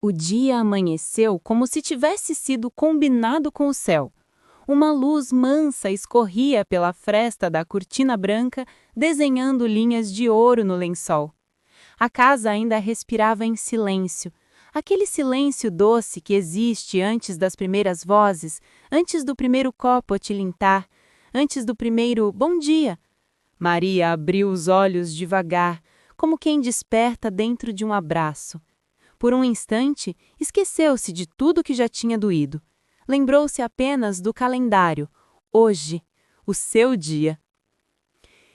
O dia amanheceu como se tivesse sido combinado com o céu. Uma luz mansa escorria pela fresta da cortina branca, desenhando linhas de ouro no lençol. A casa ainda respirava em silêncio, aquele silêncio doce que existe antes das primeiras vozes, antes do primeiro copo a tilintar, antes do primeiro bom dia. Maria abriu os olhos devagar, como quem desperta dentro de um abraço. Por um instante, esqueceu-se de tudo que já tinha doído. Lembrou-se apenas do calendário. Hoje, o seu dia.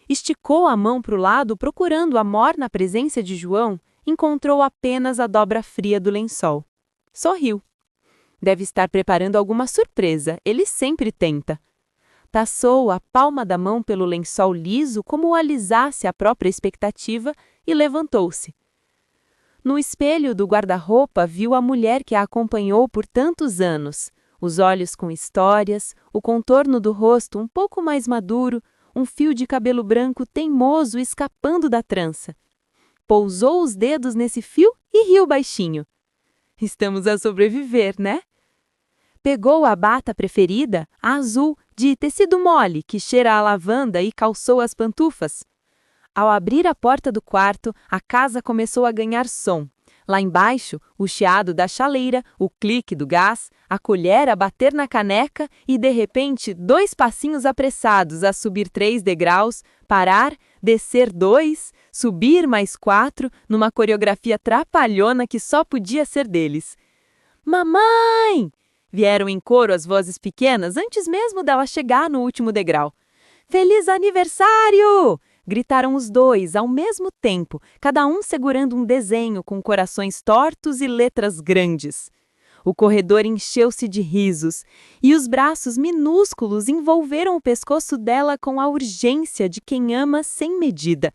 Esticou a mão para o lado procurando a morna presença de João, encontrou apenas a dobra fria do lençol. Sorriu. Deve estar preparando alguma surpresa, ele sempre tenta. Passou a palma da mão pelo lençol liso como alisasse a própria expectativa e levantou-se. No espelho do guarda-roupa viu a mulher que a acompanhou por tantos anos, os olhos com histórias, o contorno do rosto um pouco mais maduro, um fio de cabelo branco teimoso escapando da trança. Pousou os dedos nesse fio e riu baixinho. Estamos a sobreviver, né? Pegou a bata preferida, a azul, de tecido mole, que cheira a lavanda, e calçou as pantufas. Ao abrir a porta do quarto, a casa começou a ganhar som. Lá embaixo, o chiado da chaleira, o clique do gás, a colher a bater na caneca e, de repente, 2 passinhos apressados a subir 3 degraus, parar, descer 2, subir mais 4, numa coreografia trapalhona que só podia ser deles. Mamãe! Vieram em coro as vozes pequenas antes mesmo dela chegar no último degrau. Feliz aniversário! Gritaram os 2 ao mesmo tempo, cada um segurando um desenho com corações tortos e letras grandes. O corredor encheu-se de risos, e os braços minúsculos envolveram o pescoço dela com a urgência de quem ama sem medida.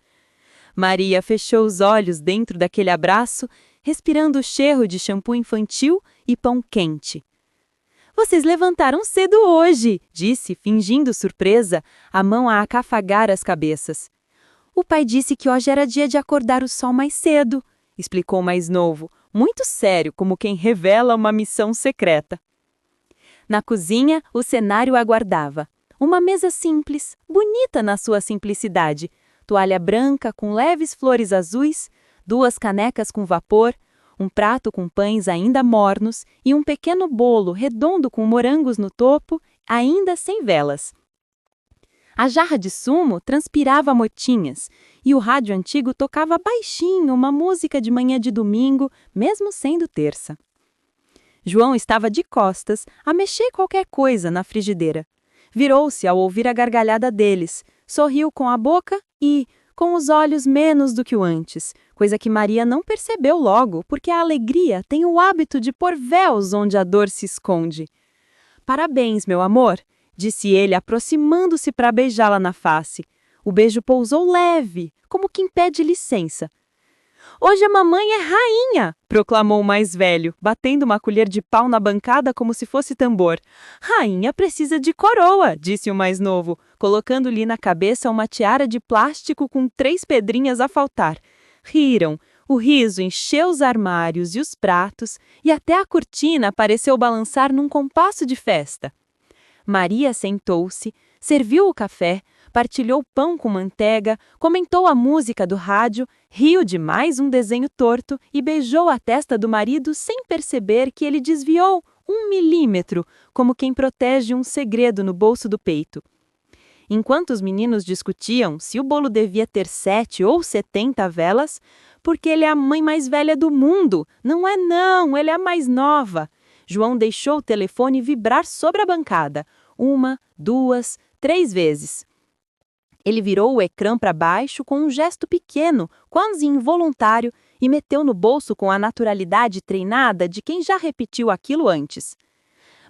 Maria fechou os olhos dentro daquele abraço, respirando o cheiro de shampoo infantil e pão quente. Vocês levantaram cedo hoje, disse, fingindo surpresa, a mão a acafagar as cabeças. O pai disse que hoje era dia de acordar o sol mais cedo, explicou o mais novo, muito sério, como quem revela uma missão secreta. Na cozinha, o cenário aguardava. Uma mesa simples, bonita na sua simplicidade, toalha branca com leves flores azuis, 2 canecas com vapor, um prato com pães ainda mornos e um pequeno bolo redondo com morangos no topo, ainda sem velas. A jarra de sumo transpirava motinhas, e o rádio antigo tocava baixinho uma música de manhã de domingo, mesmo sendo terça. João estava de costas, a mexer qualquer coisa na frigideira. Virou-se ao ouvir a gargalhada deles, sorriu com a boca e, com os olhos menos do que o antes, coisa que Maria não percebeu logo, porque a alegria tem o hábito de pôr véus onde a dor se esconde. Parabéns, meu amor! Disse ele, aproximando-se para beijá-la na face. O beijo pousou leve, como quem pede licença. Hoje a mamãe é rainha, proclamou o mais velho, batendo uma colher de pau na bancada como se fosse tambor. Rainha precisa de coroa, disse o mais novo, colocando-lhe na cabeça uma tiara de plástico com 3 pedrinhas a faltar. Riram. O riso encheu os armários e os pratos, e até a cortina pareceu balançar num compasso de festa. Maria sentou-se, serviu o café, partilhou pão com manteiga, comentou a música do rádio, riu de mais um desenho torto e beijou a testa do marido sem perceber que ele desviou 1 milímetro, como quem protege um segredo no bolso do peito. Enquanto os meninos discutiam se o bolo devia ter 7 ou 70 velas, porque ele é a mãe mais velha do mundo, não é não, ele é a mais nova. João deixou o telefone vibrar sobre a bancada, 1, 2, 3 vezes. Ele virou o ecrã para baixo com um gesto pequeno, quase involuntário, e meteu no bolso com a naturalidade treinada de quem já repetiu aquilo antes.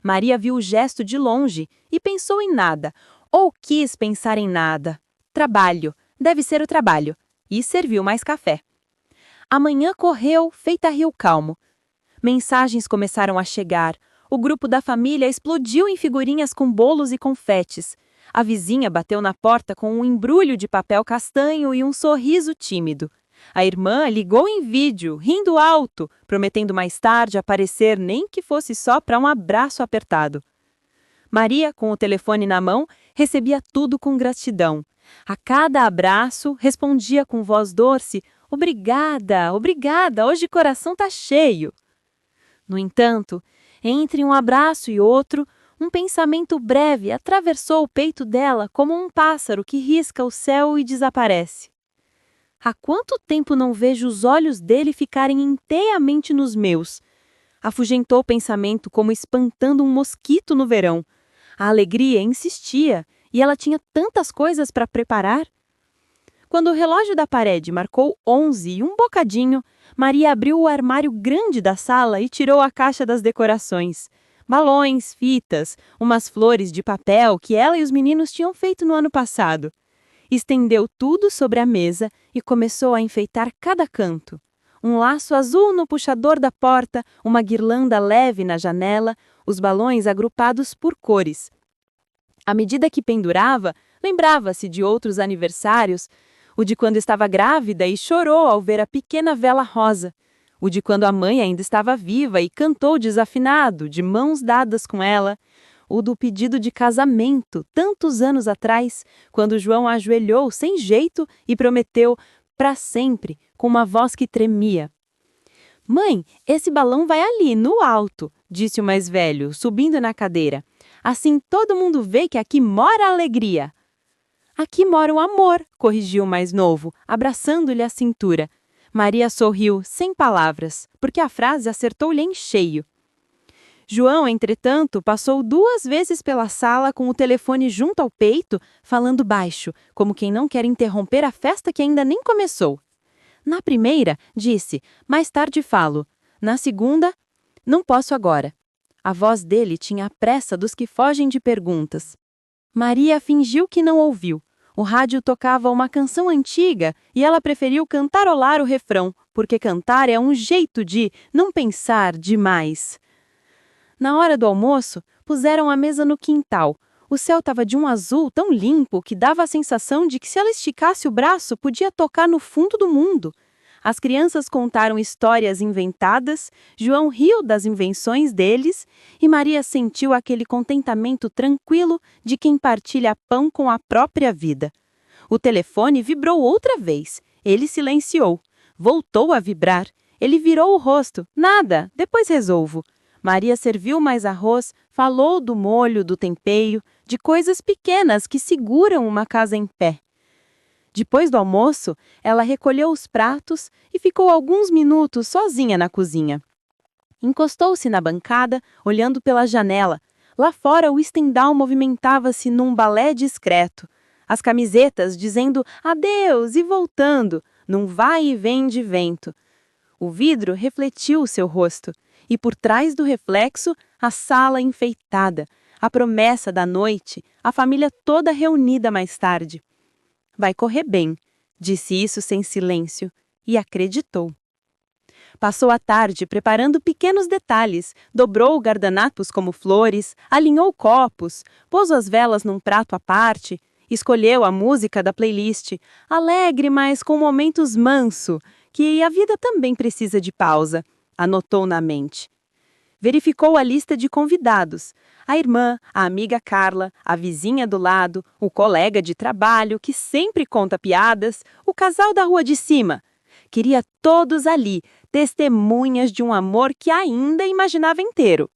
Maria viu o gesto de longe e pensou em nada, ou quis pensar em nada. Trabalho, deve ser o trabalho, e serviu mais café. A manhã correu, feita rio calmo. Mensagens começaram a chegar. O grupo da família explodiu em figurinhas com bolos e confetes. A vizinha bateu na porta com um embrulho de papel castanho e um sorriso tímido. A irmã ligou em vídeo, rindo alto, prometendo mais tarde aparecer nem que fosse só para um abraço apertado. Maria, com o telefone na mão, recebia tudo com gratidão. A cada abraço, respondia com voz doce: "Obrigada, obrigada, hoje o coração tá cheio." No entanto, entre um abraço e outro, um pensamento breve atravessou o peito dela como um pássaro que risca o céu e desaparece. Há quanto tempo não vejo os olhos dele ficarem inteiramente nos meus? Afugentou o pensamento como espantando um mosquito no verão. A alegria insistia, e ela tinha tantas coisas para preparar. Quando o relógio da parede marcou 11 e um bocadinho, Maria abriu o armário grande da sala e tirou a caixa das decorações. Balões, fitas, umas flores de papel que ela e os meninos tinham feito no ano passado. Estendeu tudo sobre a mesa e começou a enfeitar cada canto. Um laço azul no puxador da porta, uma guirlanda leve na janela, os balões agrupados por cores. À medida que pendurava, lembrava-se de outros aniversários, o de quando estava grávida e chorou ao ver a pequena vela rosa, o de quando a mãe ainda estava viva e cantou desafinado, de mãos dadas com ela, o do pedido de casamento, tantos anos atrás, quando João ajoelhou sem jeito e prometeu para sempre, com uma voz que tremia. "Mãe, esse balão vai ali, no alto", disse o mais velho, subindo na cadeira. "Assim todo mundo vê que aqui mora a alegria." "Aqui mora o amor", corrigiu o mais novo, abraçando-lhe a cintura. Maria sorriu, sem palavras, porque a frase acertou-lhe em cheio. João, entretanto, passou 2 vezes pela sala com o telefone junto ao peito, falando baixo, como quem não quer interromper a festa que ainda nem começou. Na primeira, disse: "Mais tarde falo." Na segunda, "Não posso agora." A voz dele tinha a pressa dos que fogem de perguntas. Maria fingiu que não ouviu. O rádio tocava uma canção antiga e ela preferiu cantarolar o refrão, porque cantar é um jeito de não pensar demais. Na hora do almoço, puseram a mesa no quintal. O céu estava de um azul tão limpo que dava a sensação de que se ela esticasse o braço, podia tocar no fundo do mundo. As crianças contaram histórias inventadas, João riu das invenções deles e Maria sentiu aquele contentamento tranquilo de quem partilha pão com a própria vida. O telefone vibrou outra vez. Ele silenciou. Voltou a vibrar. Ele virou o rosto. "Nada, depois resolvo." Maria serviu mais arroz, falou do molho, do tempero, de coisas pequenas que seguram uma casa em pé. Depois do almoço, ela recolheu os pratos e ficou alguns minutos sozinha na cozinha. Encostou-se na bancada, olhando pela janela. Lá fora, o Stendhal movimentava-se num balé discreto. As camisetas dizendo adeus e voltando, num vai e vem de vento. O vidro refletiu o seu rosto. E por trás do reflexo, a sala enfeitada, a promessa da noite, a família toda reunida mais tarde. "Vai correr bem", disse isso sem silêncio, e acreditou. Passou a tarde preparando pequenos detalhes, dobrou guardanapos como flores, alinhou copos, pôs as velas num prato à parte, escolheu a música da playlist, alegre, mas com momentos manso, que a vida também precisa de pausa. Anotou na mente. Verificou a lista de convidados. A irmã, a amiga Carla, a vizinha do lado, o colega de trabalho que sempre conta piadas, o casal da rua de cima. Queria todos ali, testemunhas de um amor que ainda imaginava inteiro.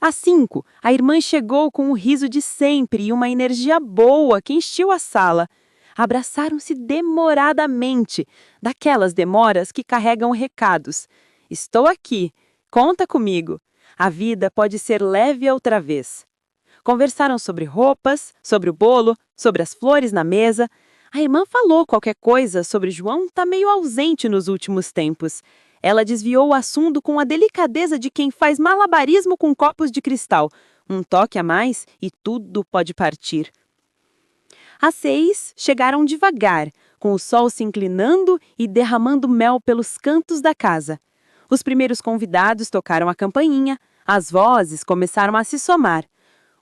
Às 5, a irmã chegou com o riso de sempre e uma energia boa que encheu a sala. Abraçaram-se demoradamente, daquelas demoras que carregam recados. "Estou aqui. Conta comigo. A vida pode ser leve outra vez." Conversaram sobre roupas, sobre o bolo, sobre as flores na mesa. A irmã falou qualquer coisa sobre João estar meio ausente nos últimos tempos. Ela desviou o assunto com a delicadeza de quem faz malabarismo com copos de cristal. Um toque a mais e tudo pode partir. Às 6, chegaram devagar, com o sol se inclinando e derramando mel pelos cantos da casa. Os primeiros convidados tocaram a campainha, as vozes começaram a se somar.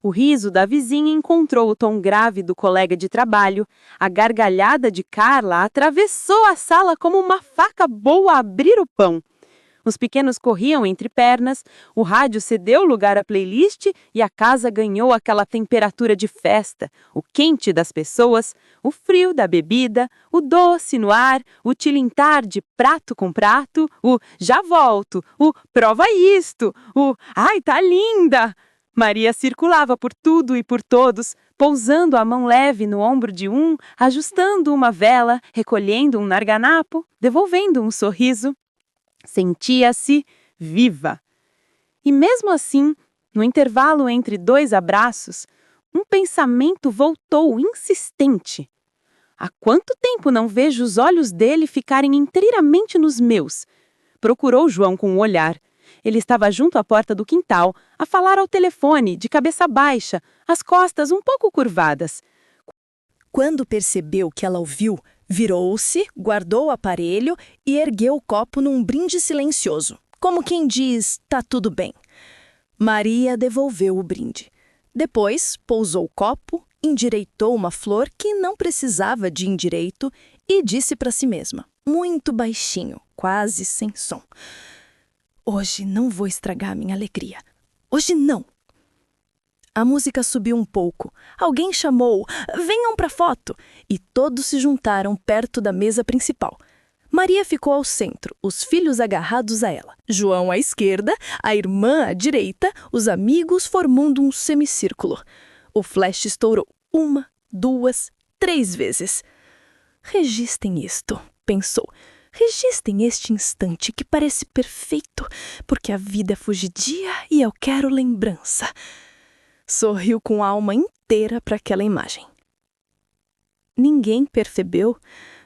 O riso da vizinha encontrou o tom grave do colega de trabalho. A gargalhada de Carla atravessou a sala como uma faca boa a abrir o pão. Os pequenos corriam entre pernas, o rádio cedeu lugar à playlist e a casa ganhou aquela temperatura de festa, o quente das pessoas, o frio da bebida, o doce no ar, o tilintar de prato com prato, o já volto, o prova isto, o ai, tá linda! Maria circulava por tudo e por todos, pousando a mão leve no ombro de um, ajustando uma vela, recolhendo um narganapo, devolvendo um sorriso. Sentia-se viva. E mesmo assim, no intervalo entre 2 abraços, um pensamento voltou insistente. Há quanto tempo não vejo os olhos dele ficarem inteiramente nos meus? Procurou João com o olhar. Ele estava junto à porta do quintal, a falar ao telefone, de cabeça baixa, as costas um pouco curvadas. Quando percebeu que ela ouviu, virou-se, guardou o aparelho e ergueu o copo num brinde silencioso, como quem diz, tá tudo bem. Maria devolveu o brinde. Depois, pousou o copo, endireitou uma flor que não precisava de endireito e disse para si mesma, muito baixinho, quase sem som. Hoje não vou estragar minha alegria. Hoje não. A música subiu um pouco. Alguém chamou, venham para a foto, e todos se juntaram perto da mesa principal. Maria ficou ao centro, os filhos agarrados a ela. João à esquerda, a irmã à direita, os amigos formando um semicírculo. O flash estourou 1, 2, 3 vezes. Registrem isto, pensou. Registrem este instante que parece perfeito, porque a vida é fugidia e eu quero lembrança. Sorriu com a alma inteira para aquela imagem. Ninguém percebeu,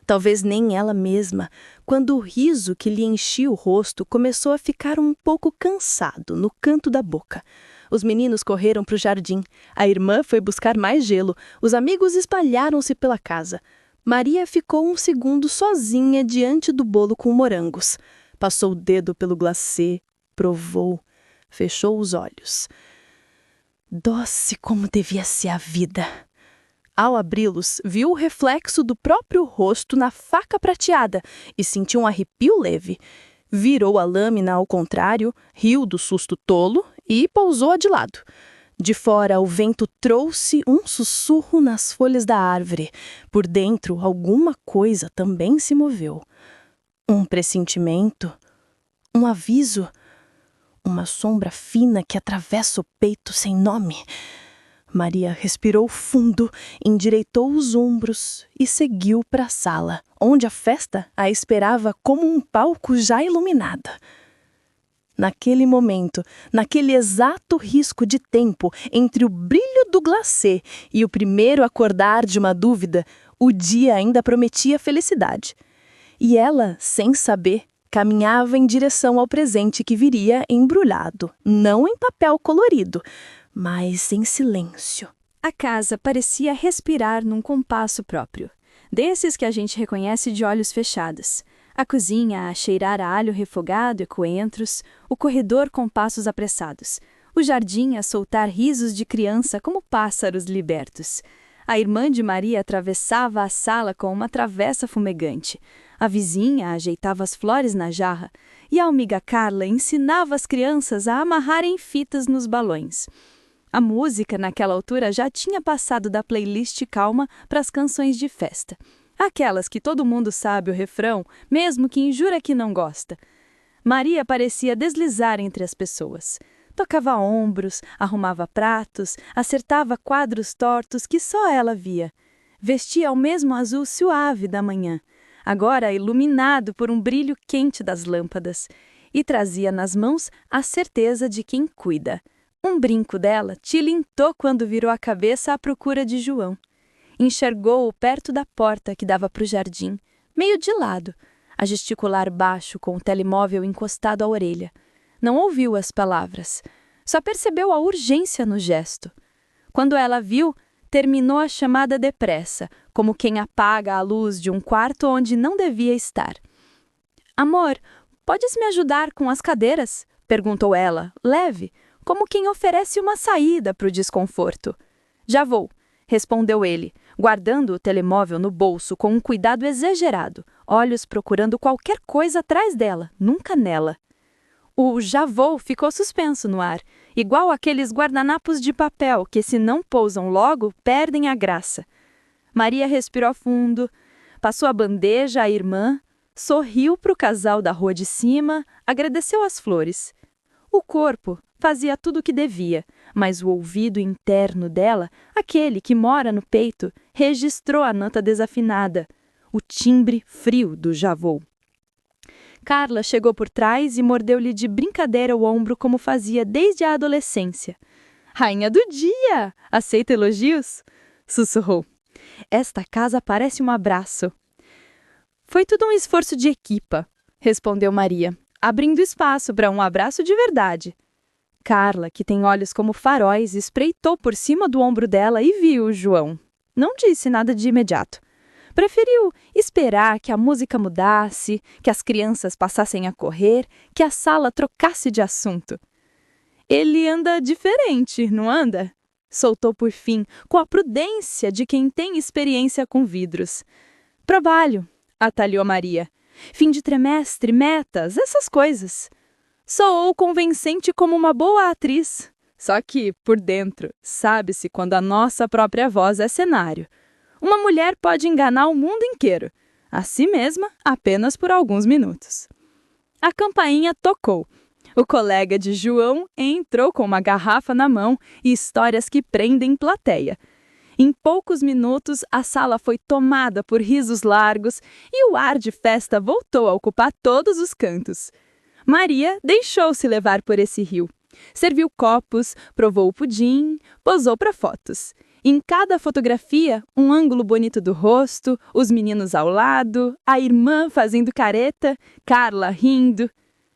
talvez nem ela mesma, quando o riso que lhe enchia o rosto começou a ficar um pouco cansado no canto da boca. Os meninos correram para o jardim, a irmã foi buscar mais gelo, os amigos espalharam-se pela casa. Maria ficou um segundo sozinha diante do bolo com morangos. Passou o dedo pelo glacê, provou, fechou os olhos. Doce como devia ser a vida. Ao abri-los, viu o reflexo do próprio rosto na faca prateada e sentiu um arrepio leve. Virou a lâmina ao contrário, riu do susto tolo e pousou-a de lado. De fora, o vento trouxe um sussurro nas folhas da árvore. Por dentro, alguma coisa também se moveu. Um pressentimento, um aviso, uma sombra fina que atravessa o peito sem nome. Maria respirou fundo, endireitou os ombros e seguiu para a sala, onde a festa a esperava como um palco já iluminado. Naquele momento, naquele exato risco de tempo entre o brilho do glacê e o primeiro acordar de uma dúvida, o dia ainda prometia felicidade. E ela, sem saber, caminhava em direção ao presente que viria embrulhado, não em papel colorido, mas em silêncio. A casa parecia respirar num compasso próprio, desses que a gente reconhece de olhos fechados. A cozinha a cheirar a alho refogado e coentros, o corredor com passos apressados, o jardim a soltar risos de criança como pássaros libertos. A irmã de Maria atravessava a sala com uma travessa fumegante. A vizinha ajeitava as flores na jarra e a amiga Carla ensinava as crianças a amarrarem fitas nos balões. A música, naquela altura, já tinha passado da playlist calma para as canções de festa. Aquelas que todo mundo sabe o refrão, mesmo quem jura que não gosta. Maria parecia deslizar entre as pessoas. Tocava ombros, arrumava pratos, acertava quadros tortos que só ela via. Vestia o mesmo azul suave da manhã, agora iluminado por um brilho quente das lâmpadas, e trazia nas mãos a certeza de quem cuida. Um brinco dela tilintou quando virou a cabeça à procura de João. Enxergou-o perto da porta que dava para o jardim, meio de lado, a gesticular baixo com o telemóvel encostado à orelha. Não ouviu as palavras, só percebeu a urgência no gesto. Quando ela viu, terminou a chamada depressa, como quem apaga a luz de um quarto onde não devia estar. « Amor, podes me ajudar com as cadeiras? » perguntou ela, leve, como quem oferece uma saída para o desconforto. Já vou, respondeu ele, guardando o telemóvel no bolso com um cuidado exagerado, olhos procurando qualquer coisa atrás dela, nunca nela. O já vou ficou suspenso no ar, igual aqueles guardanapos de papel que, se não pousam logo, perdem a graça. Maria respirou fundo, passou a bandeja à irmã, sorriu para o casal da rua de cima, agradeceu as flores. O corpo fazia tudo o que devia, mas o ouvido interno dela, aquele que mora no peito, registrou a nota desafinada, o timbre frio do já vou. Carla chegou por trás e mordeu-lhe de brincadeira o ombro como fazia desde a adolescência. Rainha do dia! Aceita elogios? Sussurrou. Esta casa parece um abraço. Foi tudo um esforço de equipa, respondeu Maria, abrindo espaço para um abraço de verdade. Carla, que tem olhos como faróis, espreitou por cima do ombro dela e viu o João. Não disse nada de imediato. Preferiu esperar que a música mudasse, que as crianças passassem a correr, que a sala trocasse de assunto. Ele anda diferente, não anda? Soltou por fim, com a prudência de quem tem experiência com vidros. Trabalho, atalhou Maria. Fim de trimestre, metas, essas coisas. Soou convincente como uma boa atriz. Só que, por dentro, sabe-se quando a nossa própria voz é cenário. Uma mulher pode enganar o mundo inteiro, a si mesma apenas por alguns minutos. A campainha tocou. O colega de João entrou com uma garrafa na mão e histórias que prendem plateia. Em poucos minutos, a sala foi tomada por risos largos e o ar de festa voltou a ocupar todos os cantos. Maria deixou-se levar por esse rio. Serviu copos, provou o pudim, posou para fotos. Em cada fotografia, um ângulo bonito do rosto, os meninos ao lado, a irmã fazendo careta, Carla rindo.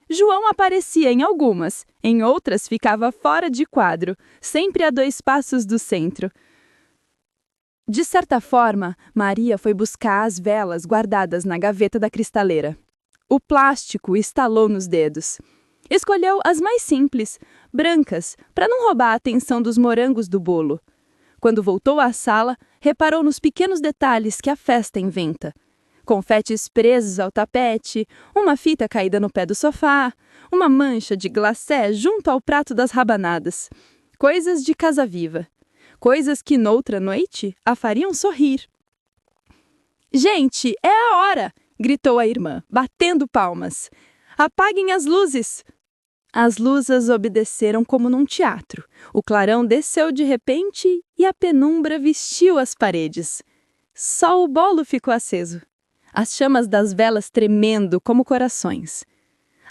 João aparecia em algumas, em outras ficava fora de quadro, sempre a 2 passos do centro. De certa forma, Maria foi buscar as velas guardadas na gaveta da cristaleira. O plástico estalou nos dedos. Escolheu as mais simples, brancas, para não roubar a atenção dos morangos do bolo. Quando voltou à sala, reparou nos pequenos detalhes que a festa inventa. Confetes presos ao tapete, uma fita caída no pé do sofá, uma mancha de glacé junto ao prato das rabanadas. Coisas de casa viva. Coisas que noutra noite a fariam sorrir. «Gente, é a hora!» gritou a irmã, batendo palmas. «Apaguem as luzes!» As luzes obedeceram como num teatro. O clarão desceu de repente e a penumbra vestiu as paredes. Só o bolo ficou aceso. As chamas das velas tremendo como corações.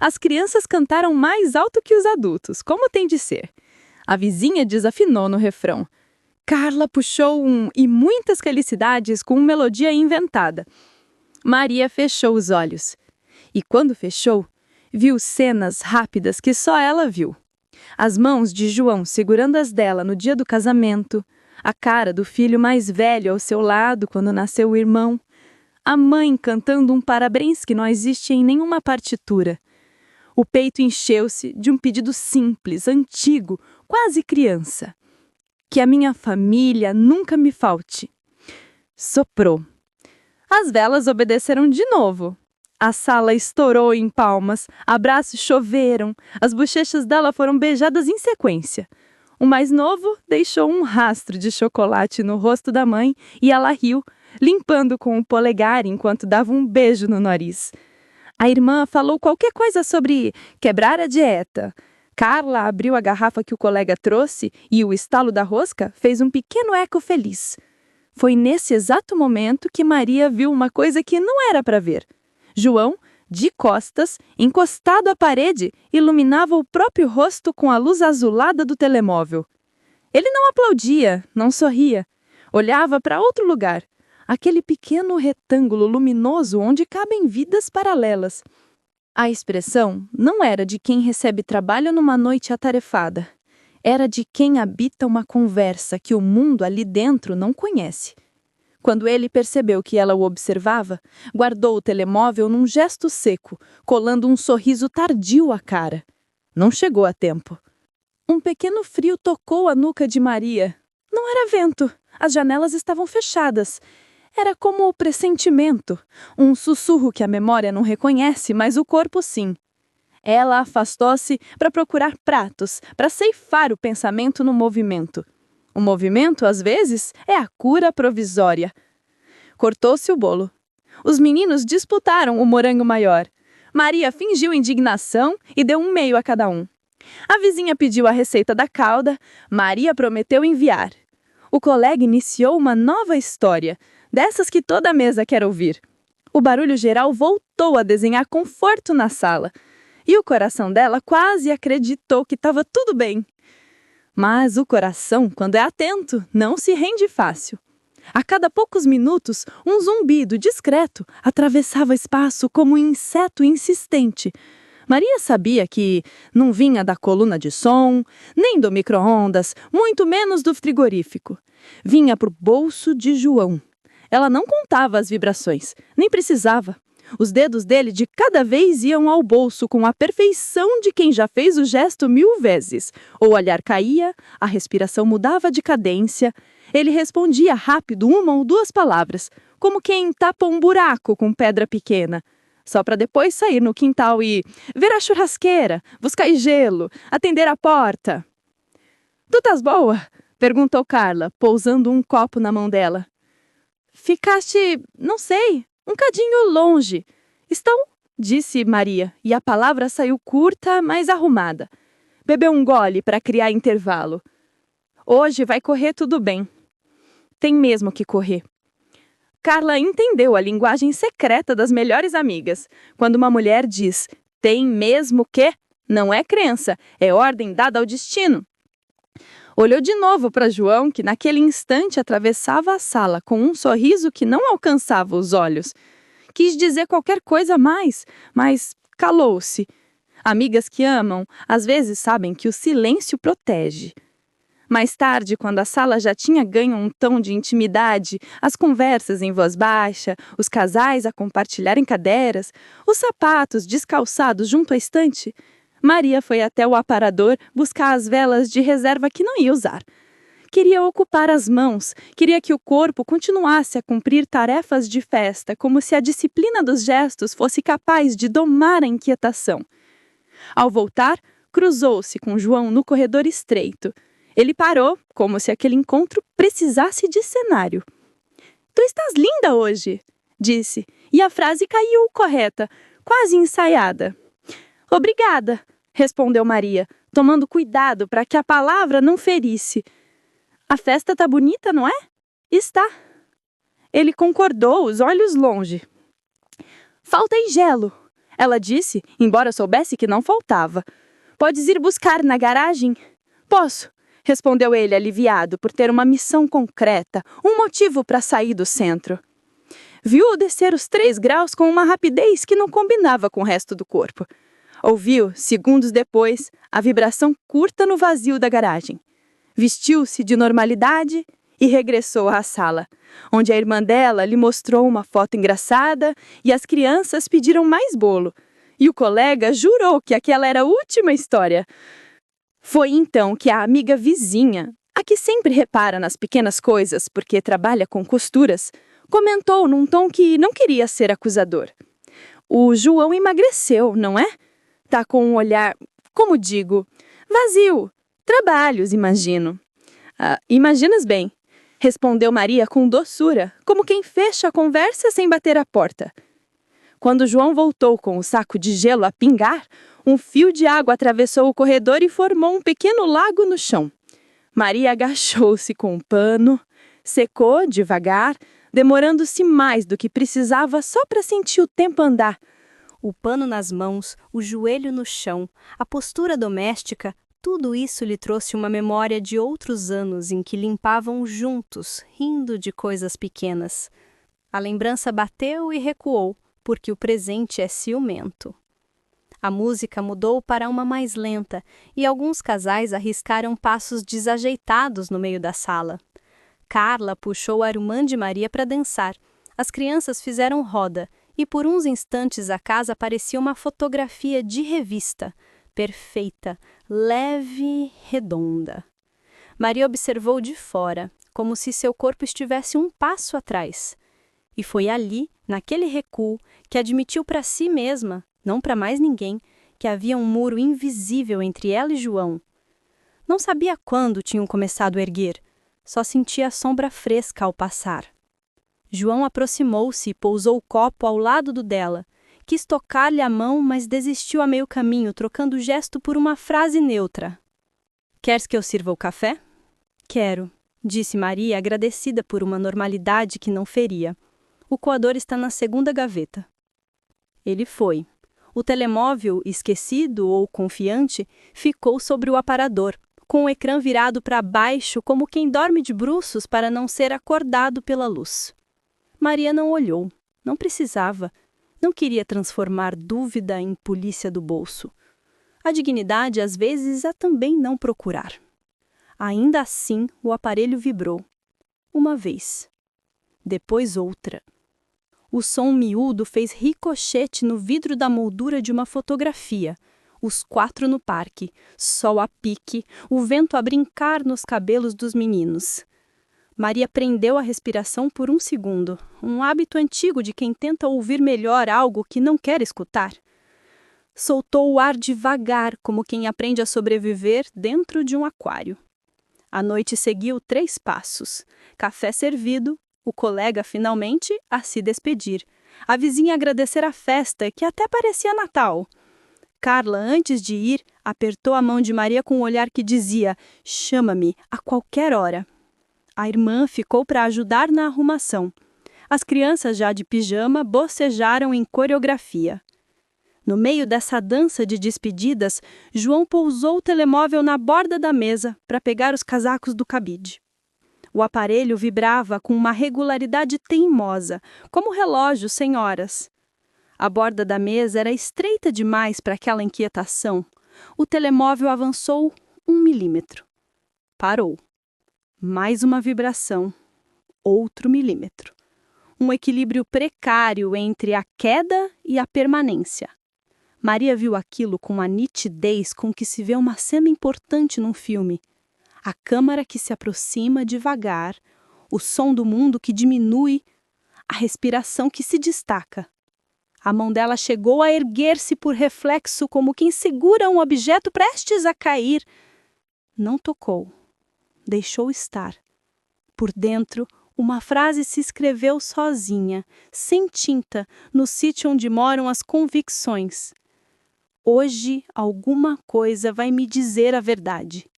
As crianças cantaram mais alto que os adultos, como tem de ser. A vizinha desafinou no refrão. Carla puxou um e muitas felicidades com uma melodia inventada. Maria fechou os olhos. E quando fechou, viu cenas rápidas que só ela viu. As mãos de João segurando as dela no dia do casamento, a cara do filho mais velho ao seu lado quando nasceu o irmão, a mãe cantando um parabéns que não existe em nenhuma partitura. O peito encheu-se de um pedido simples, antigo, quase criança. Que a minha família nunca me falte. Soprou. As velas obedeceram de novo. A sala estourou em palmas, abraços choveram, as bochechas dela foram beijadas em sequência. O mais novo deixou um rastro de chocolate no rosto da mãe e ela riu, limpando com o polegar enquanto dava um beijo no nariz. A irmã falou qualquer coisa sobre quebrar a dieta. Carla abriu a garrafa que o colega trouxe e o estalo da rosca fez um pequeno eco feliz. Foi nesse exato momento que Maria viu uma coisa que não era para ver. João, de costas, encostado à parede, iluminava o próprio rosto com a luz azulada do telemóvel. Ele não aplaudia, não sorria. Olhava para outro lugar, aquele pequeno retângulo luminoso onde cabem vidas paralelas. A expressão não era de quem recebe trabalho numa noite atarefada. Era de quem habita uma conversa que o mundo ali dentro não conhece. Quando ele percebeu que ela o observava, guardou o telemóvel num gesto seco, colando um sorriso tardio à cara. Não chegou a tempo. Um pequeno frio tocou a nuca de Maria. Não era vento, as janelas estavam fechadas. Era como o pressentimento, um sussurro que a memória não reconhece, mas o corpo sim. Ela afastou-se para procurar pratos, para ceifar o pensamento no movimento. O movimento, às vezes, é a cura provisória. Cortou-se o bolo. Os meninos disputaram o morango maior. Maria fingiu indignação e deu um meio a cada um. A vizinha pediu a receita da calda, Maria prometeu enviar. O colega iniciou uma nova história, dessas que toda a mesa quer ouvir. O barulho geral voltou a desenhar conforto na sala. E o coração dela quase acreditou que estava tudo bem. Mas o coração, quando é atento, não se rende fácil. A cada poucos minutos, um zumbido discreto atravessava o espaço como um inseto insistente. Maria sabia que não vinha da coluna de som, nem do micro-ondas, muito menos do frigorífico. Vinha para o bolso de João. Ela não contava as vibrações, nem precisava. Os dedos dele de cada vez iam ao bolso com a perfeição de quem já fez o gesto 1000 vezes. O olhar caía, a respiração mudava de cadência. Ele respondia rápido 1 ou 2 palavras, como quem tapa um buraco com pedra pequena. Só para depois sair no quintal e ver a churrasqueira, buscar gelo, atender a porta. "Tu estás boa?" perguntou Carla, pousando um copo na mão dela. "Ficaste, não sei, um cadinho longe." "Estão?" disse Maria, e a palavra saiu curta, mas arrumada. Bebeu um gole para criar intervalo. "Hoje vai correr tudo bem." Tem mesmo que correr. Carla entendeu a linguagem secreta das melhores amigas. Quando uma mulher diz, tem mesmo que, não é crença, é ordem dada ao destino. Olhou de novo para João, que naquele instante atravessava a sala com um sorriso que não alcançava os olhos. Quis dizer qualquer coisa mais, mas calou-se. Amigas que amam, às vezes sabem que o silêncio protege. Mais tarde, quando a sala já tinha ganho um tom de intimidade, as conversas em voz baixa, os casais a compartilharem cadeiras, os sapatos descalçados junto à estante, Maria foi até o aparador buscar as velas de reserva que não ia usar. Queria ocupar as mãos, queria que o corpo continuasse a cumprir tarefas de festa, como se a disciplina dos gestos fosse capaz de domar a inquietação. Ao voltar, cruzou-se com João no corredor estreito. Ele parou, como se aquele encontro precisasse de cenário. "Tu estás linda hoje", disse, e a frase caiu correta, quase ensaiada. "Obrigada", respondeu Maria, tomando cuidado para que a palavra não ferisse. "A festa tá bonita, não é?" "Está." Ele concordou, os olhos longe. "Falta gelo", ela disse, embora soubesse que não faltava. "Podes ir buscar na garagem?" "Posso", respondeu ele, aliviado por ter uma missão concreta, um motivo para sair do centro. Viu-o descer os 3 graus com uma rapidez que não combinava com o resto do corpo. Ouviu, segundos depois, a vibração curta no vazio da garagem. Vestiu-se de normalidade e regressou à sala, onde a irmã dela lhe mostrou uma foto engraçada e as crianças pediram mais bolo. E o colega jurou que aquela era a última história. Foi então que a amiga vizinha, a que sempre repara nas pequenas coisas porque trabalha com costuras, comentou num tom que não queria ser acusador. "O João emagreceu, não é? Tá com um olhar, como digo, vazio. Trabalhos, imagino." "Imaginas bem", respondeu Maria com doçura, como quem fecha a conversa sem bater a porta. Quando João voltou com o saco de gelo a pingar, um fio de água atravessou o corredor e formou um pequeno lago no chão. Maria agachou-se com um pano, secou devagar, demorando-se mais do que precisava só para sentir o tempo andar. O pano nas mãos, o joelho no chão, a postura doméstica, tudo isso lhe trouxe uma memória de outros anos em que limpavam juntos, rindo de coisas pequenas. A lembrança bateu e recuou, porque o presente é ciumento. A música mudou para uma mais lenta e alguns casais arriscaram passos desajeitados no meio da sala. Carla puxou a irmã de Maria para dançar. As crianças fizeram roda e por uns instantes a casa parecia uma fotografia de revista. perfeita, leve, redonda. Maria observou de fora, como se seu corpo estivesse um passo atrás. E foi ali, naquele recuo, que admitiu para si mesma, não para mais ninguém, que havia um muro invisível entre ela e João. Não sabia quando tinham começado a erguer, só sentia a sombra fresca ao passar. João aproximou-se e pousou o copo ao lado do dela. Quis tocar-lhe a mão, mas desistiu a meio caminho, trocando o gesto por uma frase neutra. Queres que eu sirva o café? Quero, disse Maria, agradecida por uma normalidade que não feria. O coador está na segunda gaveta. Ele foi. O telemóvel, esquecido ou confiante, ficou sobre o aparador, com o ecrã virado para baixo como quem dorme de bruços para não ser acordado pela luz. Maria não olhou, não precisava, não queria transformar dúvida em polícia do bolso. A dignidade às vezes é também não procurar. Ainda assim, o aparelho vibrou. Uma vez. Depois outra. O som miúdo fez ricochete no vidro da moldura de uma fotografia. Os 4 no parque, sol a pique, o vento a brincar nos cabelos dos meninos. Maria prendeu a respiração por um segundo, um hábito antigo de quem tenta ouvir melhor algo que não quer escutar. Soltou o ar devagar, como quem aprende a sobreviver dentro de um aquário. A noite seguiu 3 passos. Café servido, o colega finalmente a se despedir. A vizinha agradecer a festa, que até parecia Natal. Carla, antes de ir, apertou a mão de Maria com um olhar que dizia: "Chama-me a qualquer hora." A irmã ficou para ajudar na arrumação. As crianças, já de pijama, bocejaram em coreografia. No meio dessa dança de despedidas, João pousou o telemóvel na borda da mesa para pegar os casacos do cabide. O aparelho vibrava com uma regularidade teimosa, como relógio sem horas. A borda da mesa era estreita demais para aquela inquietação. O telemóvel avançou 1 milímetro. Parou. Mais uma vibração. Outro milímetro. Um equilíbrio precário entre a queda e a permanência. Maria viu aquilo com a nitidez com que se vê uma cena importante num filme. A câmara que se aproxima devagar, o som do mundo que diminui, a respiração que se destaca. A mão dela chegou a erguer-se por reflexo, como quem segura um objeto prestes a cair. Não tocou. Deixou estar. Por dentro, uma frase se escreveu sozinha, sem tinta, no sítio onde moram as convicções. Hoje, alguma coisa vai me dizer a verdade.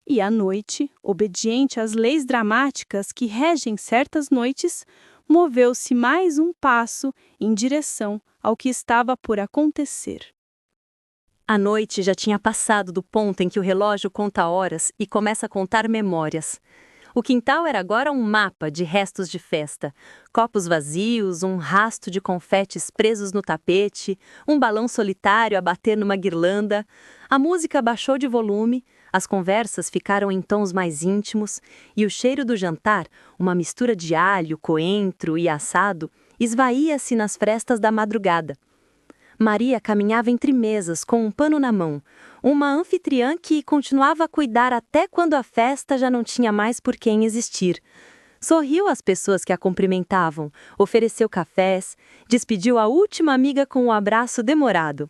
E à noite, obediente às leis dramáticas que regem certas noites, moveu-se mais um passo em direção ao que estava por acontecer. A noite já tinha passado do ponto em que o relógio conta horas e começa a contar memórias. O quintal era agora um mapa de restos de festa. Copos vazios, um rasto de confetes presos no tapete, um balão solitário a bater numa guirlanda. A música baixou de volume, as conversas ficaram em tons mais íntimos e o cheiro do jantar, uma mistura de alho, coentro e assado, esvaía-se nas frestas da madrugada. Maria caminhava entre mesas com um pano na mão, uma anfitriã que continuava a cuidar até quando a festa já não tinha mais por quem existir. Sorriu às pessoas que a cumprimentavam, ofereceu cafés, despediu a última amiga com um abraço demorado.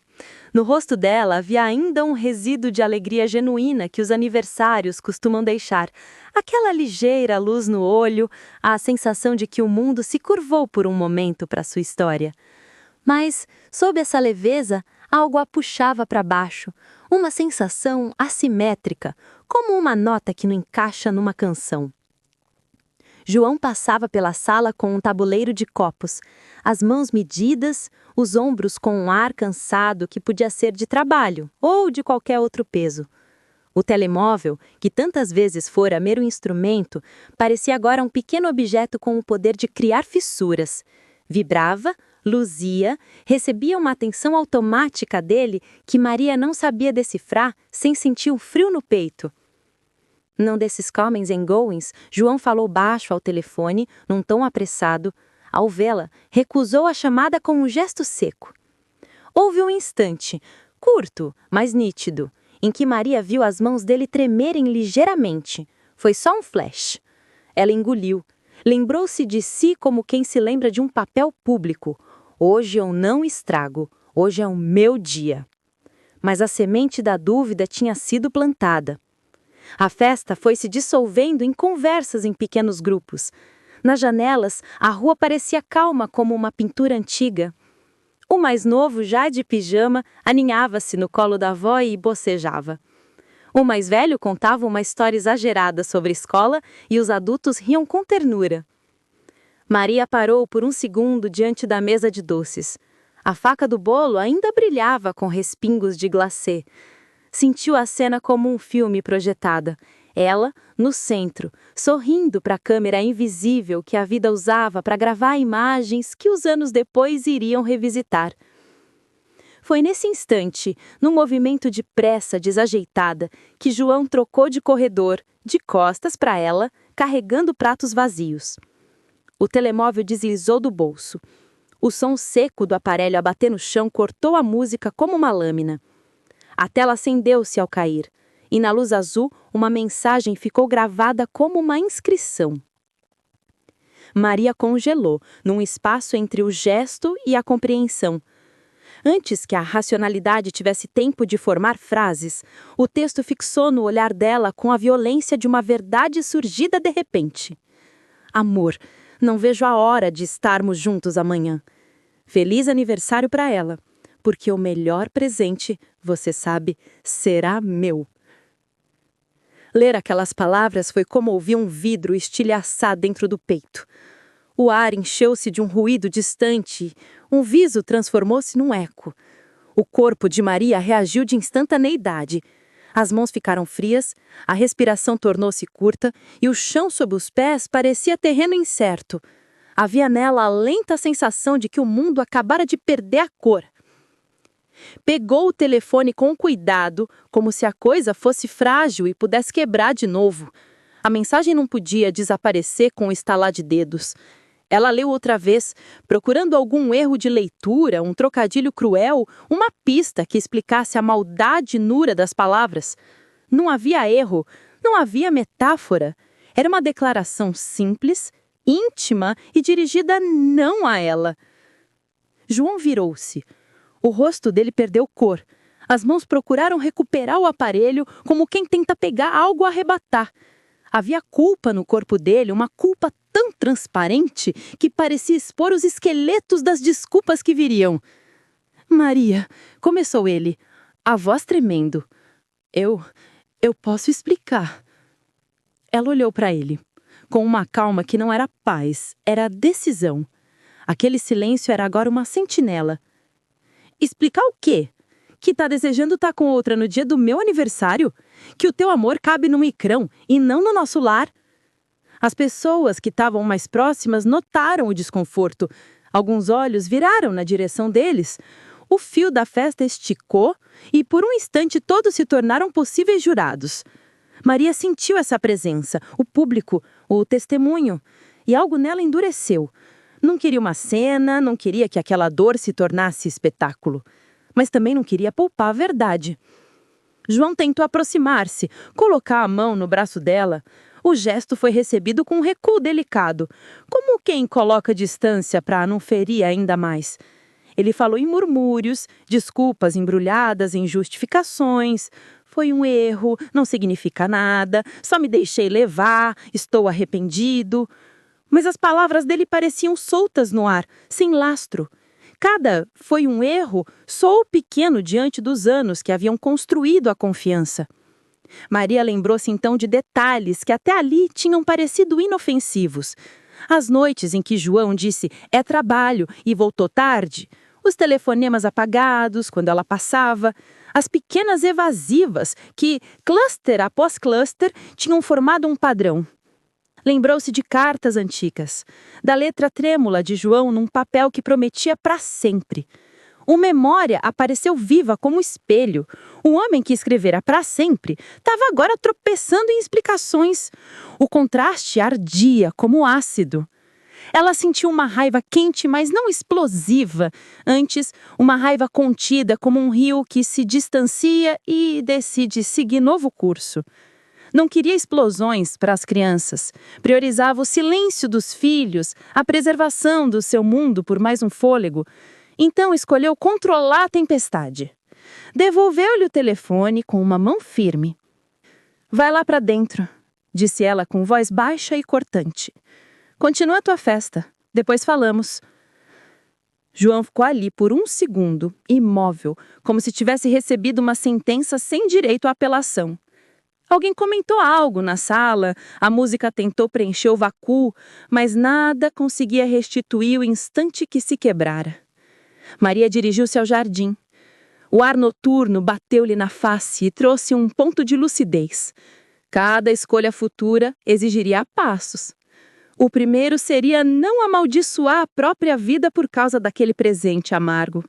No rosto dela havia ainda um resíduo de alegria genuína que os aniversários costumam deixar, aquela ligeira luz no olho, a sensação de que o mundo se curvou por um momento para sua história. Mas, sob essa leveza, algo a puxava para baixo, uma sensação assimétrica, como uma nota que não encaixa numa canção. João passava pela sala com um tabuleiro de copos, as mãos medidas, os ombros com um ar cansado que podia ser de trabalho ou de qualquer outro peso. O telemóvel, que tantas vezes fora mero instrumento, parecia agora um pequeno objeto com o poder de criar fissuras. Vibrava, luzia, recebia uma atenção automática dele que Maria não sabia decifrar sem sentir um frio no peito. Num desses comings and goings, João falou baixo ao telefone, num tom apressado. Ao vê-la, recusou a chamada com um gesto seco. Houve um instante, curto, mas nítido, em que Maria viu as mãos dele tremerem ligeiramente. Foi só um flash. Ela engoliu. Lembrou-se de si como quem se lembra de um papel público. Hoje eu não estrago. Hoje é o meu dia. Mas a semente da dúvida tinha sido plantada. A festa foi se dissolvendo em conversas em pequenos grupos. Nas janelas, a rua parecia calma como uma pintura antiga. O mais novo, já de pijama, aninhava-se no colo da avó e bocejava. O mais velho contava uma história exagerada sobre a escola e os adultos riam com ternura. Maria parou por um segundo diante da mesa de doces. A faca do bolo ainda brilhava com respingos de glacê. Sentiu a cena como um filme projetada. Ela, no centro, sorrindo para a câmera invisível que a vida usava para gravar imagens que os anos depois iriam revisitar. Foi nesse instante, num movimento de pressa desajeitada, que João trocou de corredor, de costas para ela, carregando pratos vazios. O telemóvel deslizou do bolso. O som seco do aparelho a bater no chão cortou a música como uma lâmina. A tela acendeu-se ao cair. E na luz azul, uma mensagem ficou gravada como uma inscrição. Maria congelou, num espaço entre o gesto e a compreensão. Antes que a racionalidade tivesse tempo de formar frases, o texto fixou no olhar dela com a violência de uma verdade surgida de repente. Amor, não vejo a hora de estarmos juntos amanhã. Feliz aniversário para ela, porque o melhor presente, você sabe, será meu. Ler aquelas palavras foi como ouvir um vidro estilhaçar dentro do peito. O ar encheu-se de um ruído distante, um viso transformou-se num eco. O corpo de Maria reagiu de instantaneidade. As mãos ficaram frias, a respiração tornou-se curta e o chão sob os pés parecia terreno incerto. Havia nela a lenta sensação de que o mundo acabara de perder a cor. Pegou o telefone com cuidado, como se a coisa fosse frágil e pudesse quebrar de novo. A mensagem não podia desaparecer com o estalar de dedos. Ela leu outra vez, procurando algum erro de leitura, um trocadilho cruel, uma pista que explicasse a maldade nura das palavras. Não havia erro, não havia metáfora. Era uma declaração simples, íntima e dirigida não a ela. João virou-se. O rosto dele perdeu cor. As mãos procuraram recuperar o aparelho como quem tenta pegar algo a arrebatar. Havia culpa no corpo dele, uma culpa tão transparente que parecia expor os esqueletos das desculpas que viriam. Maria, começou ele, a voz tremendo. Eu posso explicar. Ela olhou para ele, com uma calma que não era paz, era decisão. Aquele silêncio era agora uma sentinela. Explicar o quê? Que tá desejando estar com outra no dia do meu aniversário? Que o teu amor cabe no micrão e não no nosso lar? As pessoas que estavam mais próximas notaram o desconforto. Alguns olhos viraram na direção deles. O fio da festa esticou e por um instante todos se tornaram possíveis jurados. Maria sentiu essa presença, o público, o testemunho, e algo nela endureceu. Não queria uma cena, não queria que aquela dor se tornasse espetáculo. Mas também não queria poupar a verdade. João tentou aproximar-se, colocar a mão no braço dela. O gesto foi recebido com um recuo delicado, como quem coloca distância para não ferir ainda mais. Ele falou em murmúrios, desculpas embrulhadas em justificações. Foi um erro, não significa nada, só me deixei levar, estou arrependido. Mas as palavras dele pareciam soltas no ar, sem lastro. Cada foi um erro, só pequeno diante dos anos que haviam construído a confiança. Maria lembrou-se então de detalhes que até ali tinham parecido inofensivos. As noites em que João disse "é trabalho" e voltou tarde, os telefonemas apagados quando ela passava, as pequenas evasivas que, cluster após cluster, tinham formado um padrão. Lembrou-se de cartas antigas, da letra trêmula de João num papel que prometia para sempre. Uma memória apareceu viva como espelho. O homem que escrevera para sempre estava agora tropeçando em explicações. O contraste ardia como ácido. Ela sentiu uma raiva quente, mas não explosiva. Antes, uma raiva contida, como um rio que se distancia e decide seguir novo curso. Não queria explosões para as crianças. Priorizava o silêncio dos filhos, a preservação do seu mundo por mais um fôlego. Então escolheu controlar a tempestade. Devolveu-lhe o telefone com uma mão firme. "Vai lá para dentro", disse ela com voz baixa e cortante. "Continua a tua festa. Depois falamos." João ficou ali por um segundo, imóvel, como se tivesse recebido uma sentença sem direito à apelação. Alguém comentou algo na sala, a música tentou preencher o vácuo, mas nada conseguia restituir o instante que se quebrara. Maria dirigiu-se ao jardim. O ar noturno bateu-lhe na face e trouxe um ponto de lucidez. Cada escolha futura exigiria passos. O primeiro seria não amaldiçoar a própria vida por causa daquele presente amargo.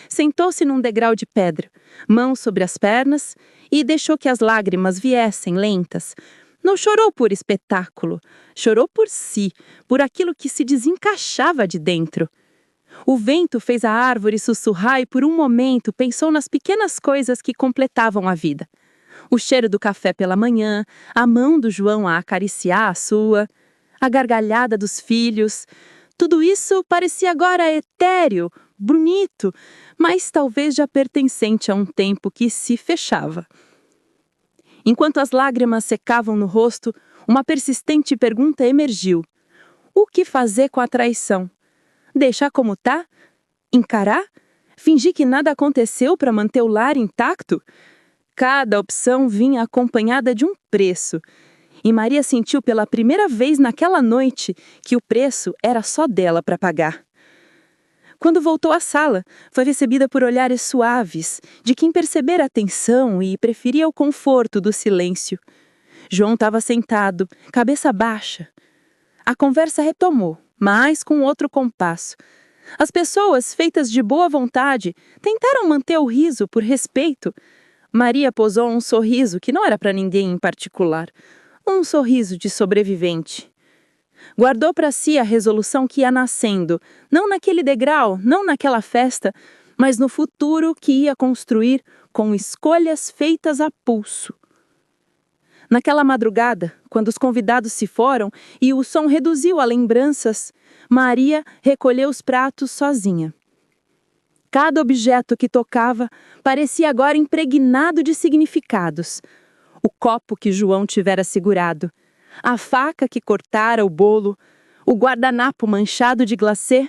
Sentou-se num degrau de pedra, mãos sobre as pernas, e deixou que as lágrimas viessem lentas. Não chorou por espetáculo, chorou por si, por aquilo que se desencaixava de dentro. O vento fez a árvore sussurrar e por um momento pensou nas pequenas coisas que completavam a vida. O cheiro do café pela manhã, a mão do João a acariciar a sua, a gargalhada dos filhos. Tudo isso parecia agora etéreo, bonito, mas talvez já pertencente a um tempo que se fechava. Enquanto as lágrimas secavam no rosto, uma persistente pergunta emergiu. O que fazer com a traição? Deixar como tá? Encarar? Fingir que nada aconteceu para manter o lar intacto? Cada opção vinha acompanhada de um preço. E Maria sentiu pela primeira vez naquela noite que o preço era só dela para pagar. Quando voltou à sala, foi recebida por olhares suaves, de quem percebera a tensão e preferia o conforto do silêncio. João estava sentado, cabeça baixa. A conversa retomou, mas com outro compasso. As pessoas, feitas de boa vontade, tentaram manter o riso por respeito. Maria posou um sorriso que não era para ninguém em particular. Um sorriso de sobrevivente. Guardou para si a resolução que ia nascendo, não naquele degrau, não naquela festa, mas no futuro que ia construir com escolhas feitas a pulso. Naquela madrugada, quando os convidados se foram e o som reduziu a lembranças, Maria recolheu os pratos sozinha. Cada objeto que tocava parecia agora impregnado de significados. O copo que João tivera segurado, a faca que cortara o bolo, o guardanapo manchado de glacê.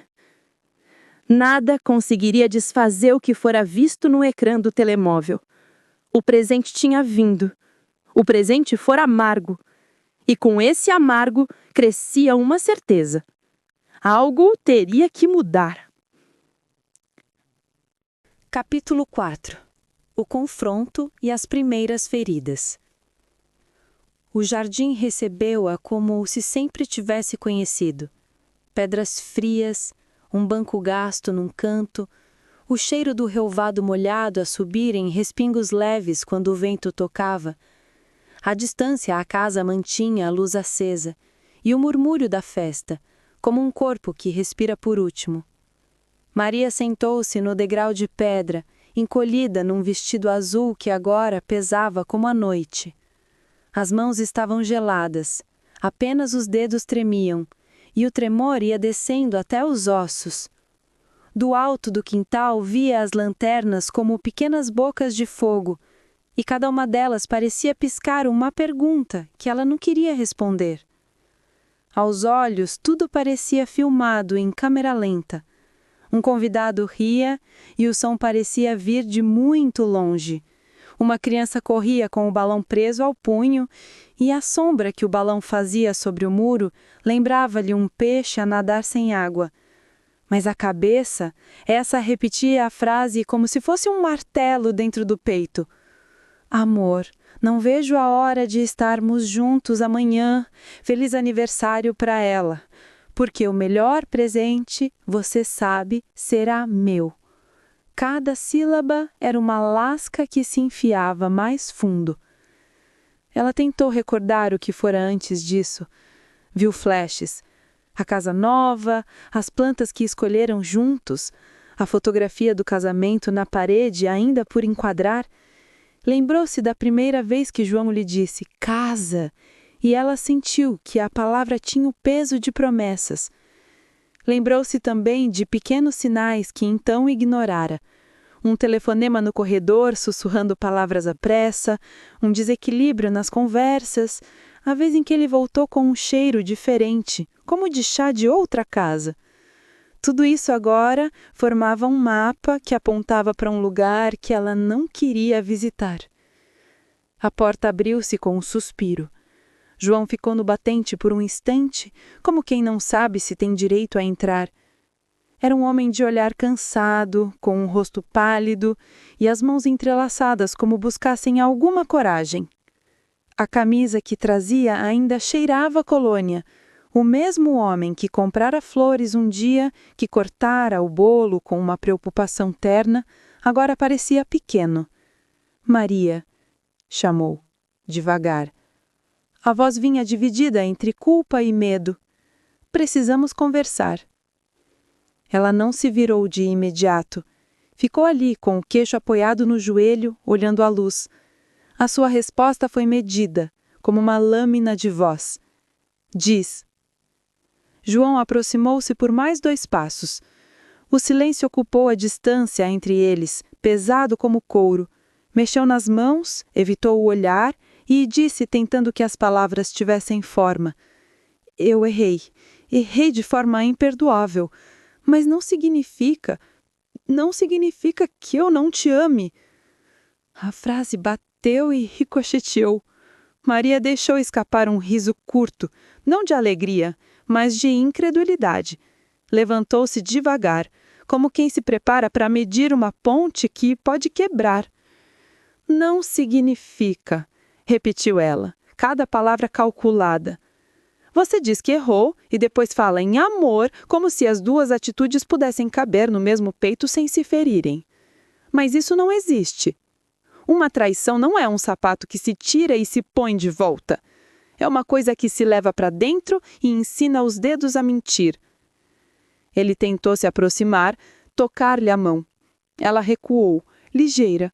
Nada conseguiria desfazer o que fora visto no ecrã do telemóvel. O presente tinha vindo. O presente fora amargo. E com esse amargo crescia uma certeza. Algo teria que mudar. Capítulo 4. O confronto e as primeiras feridas. O jardim recebeu-a como se sempre tivesse conhecido. Pedras frias, um banco gasto num canto, o cheiro do relvado molhado a subir em respingos leves quando o vento tocava. À distância a casa mantinha a luz acesa, e o murmúrio da festa, como um corpo que respira por último. Maria sentou-se no degrau de pedra, encolhida num vestido azul que agora pesava como a noite. As mãos estavam geladas, apenas os dedos tremiam, e o tremor ia descendo até os ossos. Do alto do quintal via as lanternas como pequenas bocas de fogo, e cada uma delas parecia piscar uma pergunta que ela não queria responder. Aos olhos, tudo parecia filmado em câmera lenta. Um convidado ria e o som parecia vir de muito longe. Uma criança corria com o balão preso ao punho e a sombra que o balão fazia sobre o muro lembrava-lhe um peixe a nadar sem água. Mas a cabeça, essa repetia a frase como se fosse um martelo dentro do peito. Amor, não vejo a hora de estarmos juntos amanhã. Feliz aniversário para ela. Porque o melhor presente, você sabe, será meu. Cada sílaba era uma lasca que se enfiava mais fundo. Ela tentou recordar o que fora antes disso. Viu flashes. A casa nova, as plantas que escolheram juntos, a fotografia do casamento na parede ainda por enquadrar. Lembrou-se da primeira vez que João lhe disse casa, e ela sentiu que a palavra tinha o peso de promessas. Lembrou-se também de pequenos sinais que então ignorara. Um telefonema no corredor sussurrando palavras à pressa, um desequilíbrio nas conversas, a vez em que ele voltou com um cheiro diferente, como de chá de outra casa. Tudo isso agora formava um mapa que apontava para um lugar que ela não queria visitar. A porta abriu-se com um suspiro. João ficou no batente por um instante, como quem não sabe se tem direito a entrar. Era um homem de olhar cansado, com um rosto pálido e as mãos entrelaçadas como buscassem alguma coragem. A camisa que trazia ainda cheirava a colônia. O mesmo homem que comprara flores um dia, que cortara o bolo com uma preocupação terna, agora parecia pequeno. Maria, chamou, devagar. A voz vinha dividida entre culpa e medo. Precisamos conversar. Ela não se virou de imediato. Ficou ali, com o queixo apoiado no joelho, olhando a luz. A sua resposta foi medida, como uma lâmina de voz. Diz. João aproximou-se por mais 2 passos. O silêncio ocupou a distância entre eles, pesado como couro. Mexeu nas mãos, evitou o olhar e disse, tentando que as palavras tivessem forma. Eu errei. Errei de forma imperdoável. Mas não significa que eu não te ame. A frase bateu e ricocheteou. Maria deixou escapar um riso curto, não de alegria, mas de incredulidade. Levantou-se devagar, como quem se prepara para medir uma ponte que pode quebrar. Não significa, repetiu ela, cada palavra calculada. Você diz que errou e depois fala em amor, como se as 2 atitudes pudessem caber no mesmo peito sem se ferirem. Mas isso não existe. Uma traição não é um sapato que se tira e se põe de volta. É uma coisa que se leva para dentro e ensina os dedos a mentir. Ele tentou se aproximar, tocar-lhe a mão. Ela recuou, ligeira.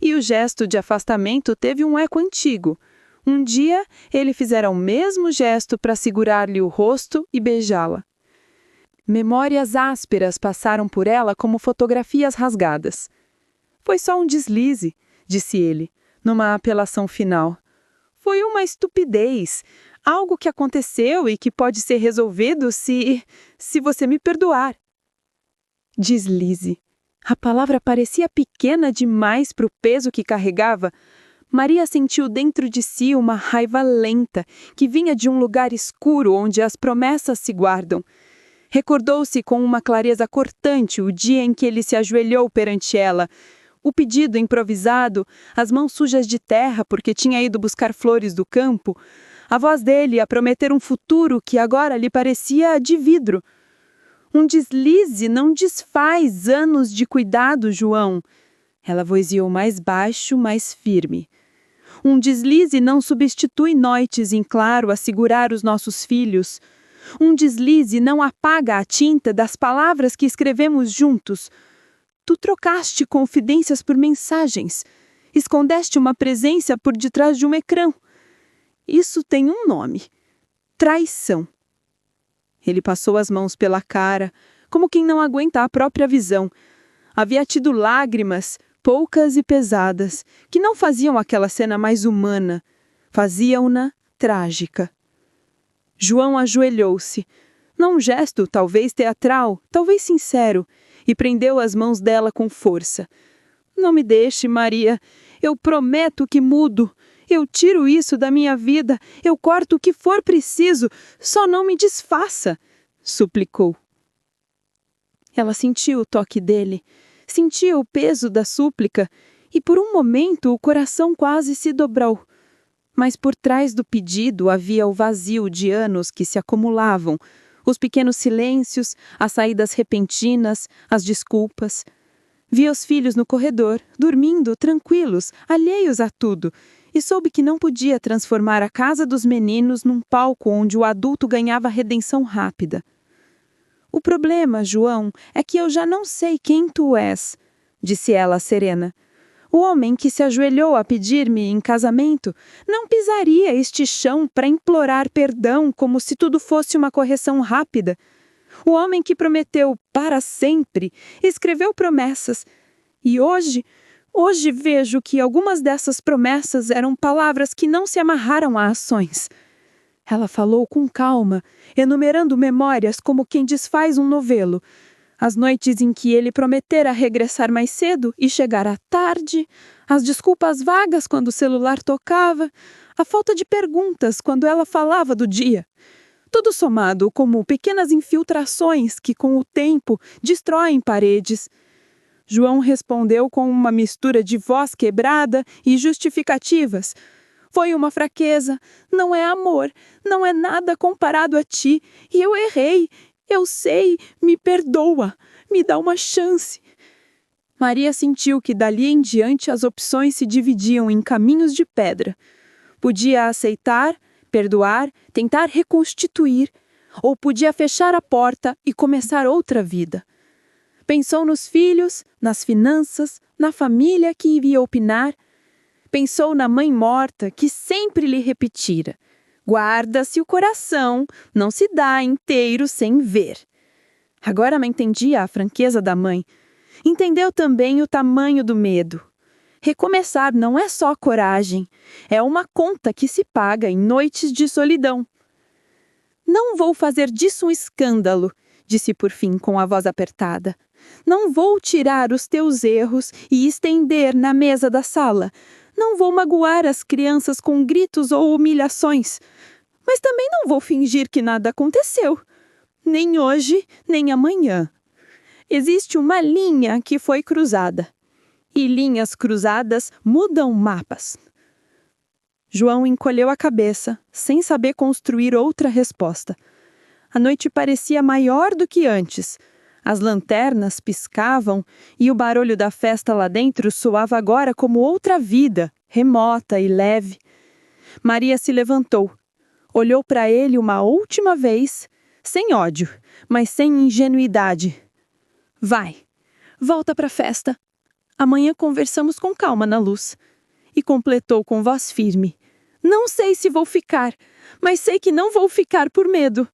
E o gesto de afastamento teve um eco antigo. Um dia, ele fizera o mesmo gesto para segurar-lhe o rosto e beijá-la. Memórias ásperas passaram por ela como fotografias rasgadas. Foi só um deslize, disse ele, numa apelação final. Foi uma estupidez, algo que aconteceu e que pode ser resolvido se você me perdoar. Deslize. A palavra parecia pequena demais para o peso que carregava. Maria sentiu dentro de si uma raiva lenta, que vinha de um lugar escuro onde as promessas se guardam. Recordou-se com uma clareza cortante o dia em que ele se ajoelhou perante ela. O pedido improvisado, as mãos sujas de terra porque tinha ido buscar flores do campo, a voz dele a prometer um futuro que agora lhe parecia de vidro. Um deslize não desfaz anos de cuidado, João. Ela vozeou mais baixo, mais firme. Um deslize não substitui noites em claro a segurar os nossos filhos. Um deslize não apaga a tinta das palavras que escrevemos juntos. Tu trocaste confidências por mensagens. Escondeste uma presença por detrás de um ecrã. Isso tem um nome. Traição. Ele passou as mãos pela cara, como quem não aguenta a própria visão. Havia tido lágrimas, poucas e pesadas, que não faziam aquela cena mais humana. Faziam-na trágica. João ajoelhou-se. Num gesto talvez teatral, talvez sincero, e prendeu as mãos dela com força. Não me deixe, Maria. Eu prometo que mudo. Eu tiro isso da minha vida. Eu corto o que for preciso. Só não me desfaça, suplicou. Ela sentiu o toque dele. Sentia o peso da súplica. E por um momento o coração quase se dobrou. Mas por trás do pedido havia o vazio de anos que se acumulavam, os pequenos silêncios, as saídas repentinas, as desculpas. Via os filhos no corredor, dormindo, tranquilos, alheios a tudo, e soube que não podia transformar a casa dos meninos num palco onde o adulto ganhava redenção rápida. "O problema, João, é que eu já não sei quem tu és", disse ela serena. "O homem que se ajoelhou a pedir-me em casamento não pisaria este chão para implorar perdão como se tudo fosse uma correção rápida. O homem que prometeu para sempre escreveu promessas. E hoje vejo que algumas dessas promessas eram palavras que não se amarraram a ações." Ela falou com calma, enumerando memórias como quem desfaz um novelo. As noites em que ele prometera regressar mais cedo e chegar à tarde, as desculpas vagas quando o celular tocava, a falta de perguntas quando ela falava do dia. Tudo somado como pequenas infiltrações que, com o tempo, destroem paredes. João respondeu com uma mistura de voz quebrada e justificativas. "Foi uma fraqueza, não é amor, não é nada comparado a ti, e eu errei. Eu sei, me perdoa, me dá uma chance." Maria sentiu que dali em diante as opções se dividiam em caminhos de pedra. Podia aceitar, perdoar, tentar reconstituir, ou podia fechar a porta e começar outra vida. Pensou nos filhos, nas finanças, na família que iria opinar. Pensou na mãe morta que sempre lhe repetira: "Guarda-se o coração, não se dá inteiro sem ver." Agora ela entendia a franqueza da mãe. Entendeu também o tamanho do medo. Recomeçar não é só coragem, é uma conta que se paga em noites de solidão. "Não vou fazer disso um escândalo", disse por fim com a voz apertada. "Não vou tirar os teus erros e estender na mesa da sala. Não vou magoar as crianças com gritos ou humilhações. Mas também não vou fingir que nada aconteceu. Nem hoje, nem amanhã. Existe uma linha que foi cruzada. E linhas cruzadas mudam mapas." João encolheu a cabeça, sem saber construir outra resposta. A noite parecia maior do que antes. As lanternas piscavam e o barulho da festa lá dentro soava agora como outra vida, remota e leve. Maria se levantou, olhou para ele uma última vez, sem ódio, mas sem ingenuidade. "Vai, volta para a festa. Amanhã conversamos com calma na luz." E completou com voz firme: "Não sei se vou ficar, mas sei que não vou ficar por medo."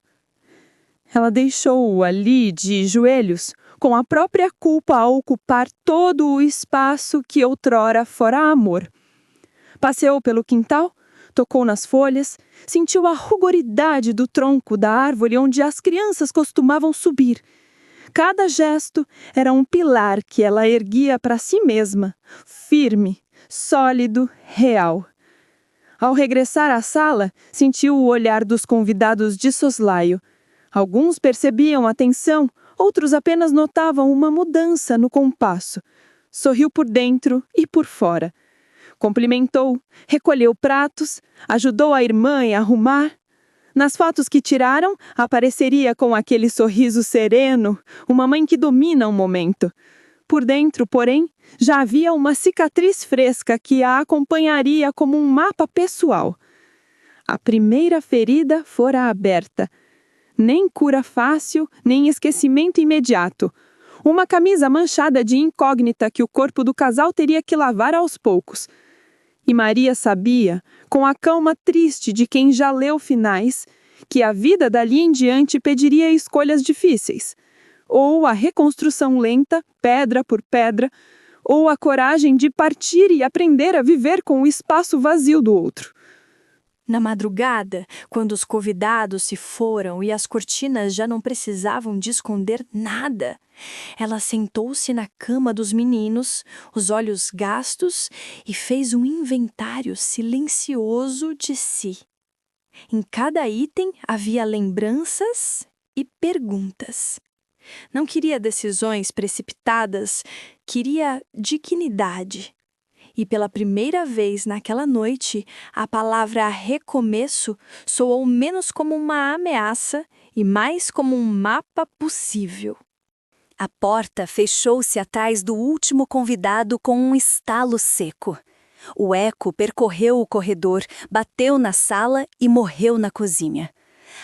Ela deixou-o ali de joelhos, com a própria culpa a ocupar todo o espaço que outrora fora amor. Passeou pelo quintal, tocou nas folhas, sentiu a rugoridade do tronco da árvore onde as crianças costumavam subir. Cada gesto era um pilar que ela erguia para si mesma, firme, sólido, real. Ao regressar à sala, sentiu o olhar dos convidados de soslaio. Alguns percebiam a tensão, outros apenas notavam uma mudança no compasso. Sorriu por dentro e por fora. Cumprimentou, recolheu pratos, ajudou a irmã a arrumar. Nas fotos que tiraram, apareceria com aquele sorriso sereno, uma mãe que domina o momento. Por dentro, porém, já havia uma cicatriz fresca que a acompanharia como um mapa pessoal. A primeira ferida fora aberta. Nem cura fácil, nem esquecimento imediato. Uma camisa manchada de incógnita que o corpo do casal teria que lavar aos poucos. E Maria sabia, com a calma triste de quem já leu finais, que a vida dali em diante pediria escolhas difíceis. Ou a reconstrução lenta, pedra por pedra, ou a coragem de partir e aprender a viver com o espaço vazio do outro. Na madrugada, quando os convidados se foram e as cortinas já não precisavam de esconder nada, ela sentou-se na cama dos meninos, os olhos gastos, e fez um inventário silencioso de si. Em cada item havia lembranças e perguntas. Não queria decisões precipitadas, queria dignidade. E pela primeira vez naquela noite, a palavra recomeço soou menos como uma ameaça e mais como um mapa possível. A porta fechou-se atrás do último convidado com um estalo seco. O eco percorreu o corredor, bateu na sala e morreu na cozinha.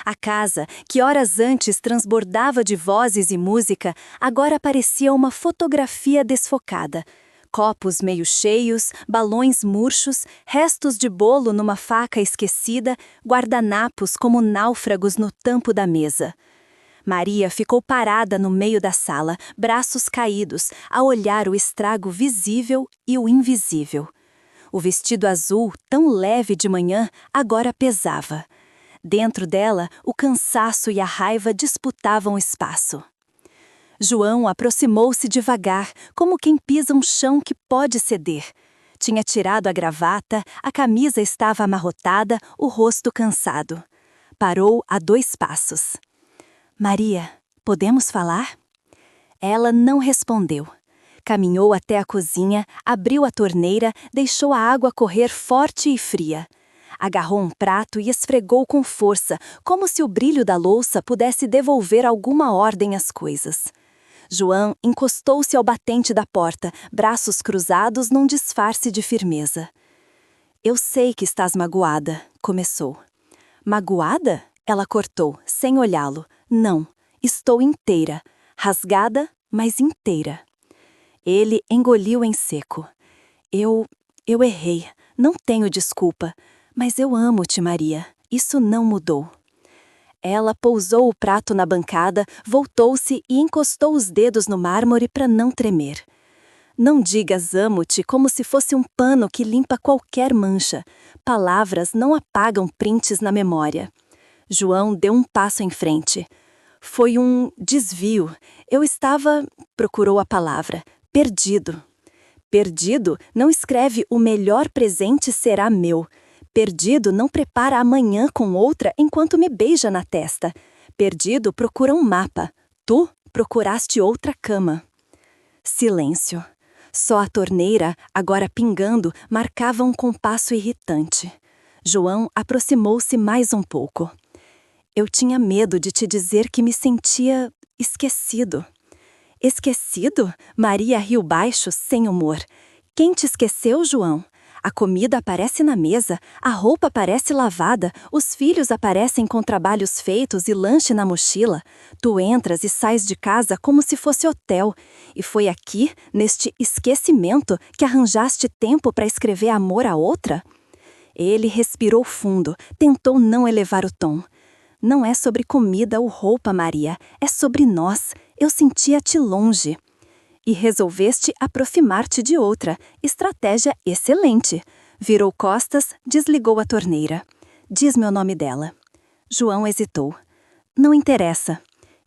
A casa, que horas antes transbordava de vozes e música, agora parecia uma fotografia desfocada. Copos meio cheios, balões murchos, restos de bolo numa faca esquecida, guardanapos como náufragos no tampo da mesa. Maria ficou parada no meio da sala, braços caídos, a olhar o estrago visível e o invisível. O vestido azul, tão leve de manhã, agora pesava. Dentro dela, o cansaço e a raiva disputavam espaço. João aproximou-se devagar, como quem pisa um chão que pode ceder. Tinha tirado a gravata, a camisa estava amarrotada, o rosto cansado. Parou a 2 passos. Maria, podemos falar? Ela não respondeu. Caminhou até a cozinha, abriu a torneira, deixou a água correr forte e fria. Agarrou um prato e esfregou com força, como se o brilho da louça pudesse devolver alguma ordem às coisas. João encostou-se ao batente da porta, braços cruzados num disfarce de firmeza. Eu sei que estás magoada, começou. Magoada? Ela cortou, sem olhá-lo. Não, estou inteira. Rasgada, mas inteira. Ele engoliu em seco. Eu errei, não tenho desculpa, mas eu amo-te, Maria. Isso não mudou. Ela pousou o prato na bancada, voltou-se e encostou os dedos no mármore para não tremer. Não digas amo-te como se fosse um pano que limpa qualquer mancha. Palavras não apagam prints na memória. João deu um passo em frente. Foi um desvio. Eu estava, procurou a palavra, perdido. Perdido não escreve o melhor presente será meu. Perdido não prepara amanhã com outra enquanto me beija na testa. Perdido procura um mapa. Tu procuraste outra cama. Silêncio. Só a torneira, agora pingando, marcava um compasso irritante. João aproximou-se mais um pouco. Eu tinha medo de te dizer que me sentia esquecido. Esquecido? Maria riu baixo, sem humor. Quem te esqueceu, João? A comida aparece na mesa, a roupa parece lavada, os filhos aparecem com trabalhos feitos e lanche na mochila. Tu entras e sais de casa como se fosse hotel. E foi aqui, neste esquecimento, que arranjaste tempo para escrever amor a outra? Ele respirou fundo, tentou não elevar o tom. Não é sobre comida ou roupa, Maria, é sobre nós. Eu sentia-te longe. E resolveste aproximar-te de outra. Estratégia excelente. Virou costas, desligou a torneira. Diz-me o nome dela. João hesitou. Não interessa.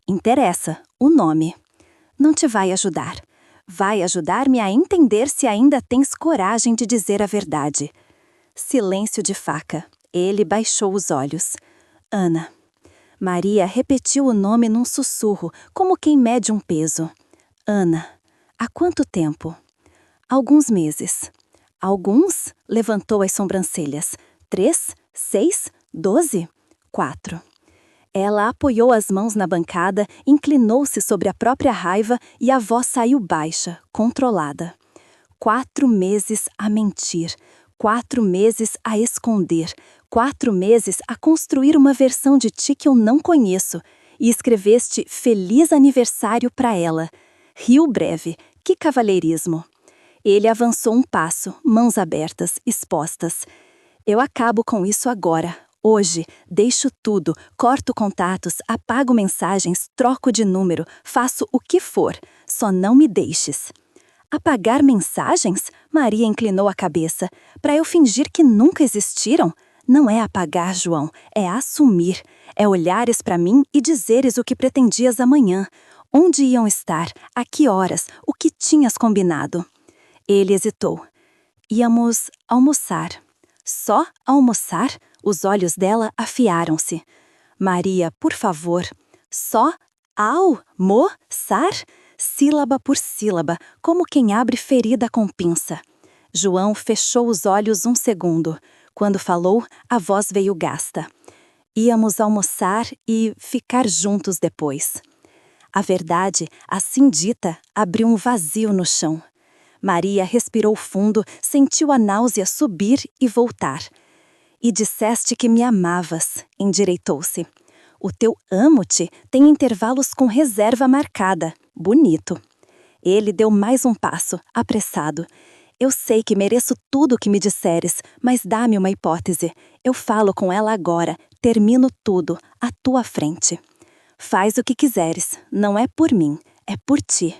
Interessa, o nome. Não te vai ajudar. Vai ajudar-me a entender se ainda tens coragem de dizer a verdade. Silêncio de faca. Ele baixou os olhos. Ana. Maria repetiu o nome num sussurro, como quem mede um peso. Ana. Há quanto tempo? Alguns meses. Alguns? Levantou as sobrancelhas. 3, 6, 12? 4. Ela apoiou as mãos na bancada, inclinou-se sobre a própria raiva e a voz saiu baixa, controlada. 4 meses a mentir. 4 meses a esconder. 4 meses a construir uma versão de ti que eu não conheço. E escreveste feliz aniversário para ela. Riu breve. Que cavalheirismo. Ele avançou um passo, mãos abertas, expostas. Eu acabo com isso agora. Hoje, deixo tudo, corto contatos, apago mensagens, troco de número, faço o que for. Só não me deixes. Apagar mensagens? Maria inclinou a cabeça. Para eu fingir que nunca existiram? Não é apagar, João, é assumir. É olhares para mim e dizeres o que pretendias amanhã. Onde iam estar? A que horas? O que tinhas combinado? Ele hesitou. Íamos almoçar. Só almoçar? Os olhos dela afiaram-se. Maria, por favor. Só almoçar? Sílaba por sílaba, como quem abre ferida com pinça. João fechou os olhos um segundo. Quando falou, a voz veio gasta. Íamos almoçar e ficar juntos depois. A verdade, assim dita, abriu um vazio no chão. Maria respirou fundo, sentiu a náusea subir e voltar. E disseste que me amavas, endireitou-se. O teu amo-te tem intervalos com reserva marcada. Bonito. Ele deu mais um passo, apressado. Eu sei que mereço tudo o que me disseres, mas dá-me uma hipótese. Eu falo com ela agora, termino tudo, à tua frente. Faz o que quiseres, não é por mim, é por ti.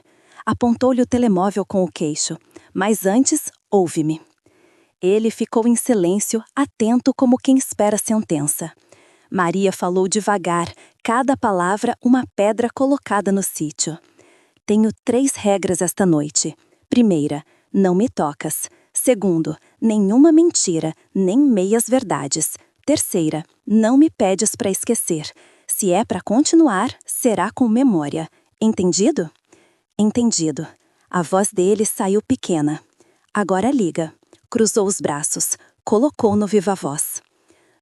Apontou-lhe o telemóvel com o queixo. Mas antes, ouve-me. Ele ficou em silêncio, atento como quem espera sentença. Maria falou devagar, cada palavra uma pedra colocada no sítio. Tenho 3 regras esta noite. Primeira, não me tocas. Segundo, nenhuma mentira, nem meias verdades. Terceira, não me pedes para esquecer. Se é para continuar, será com memória. Entendido? Entendido. A voz dele saiu pequena. Agora liga. Cruzou os braços. Colocou no viva-voz.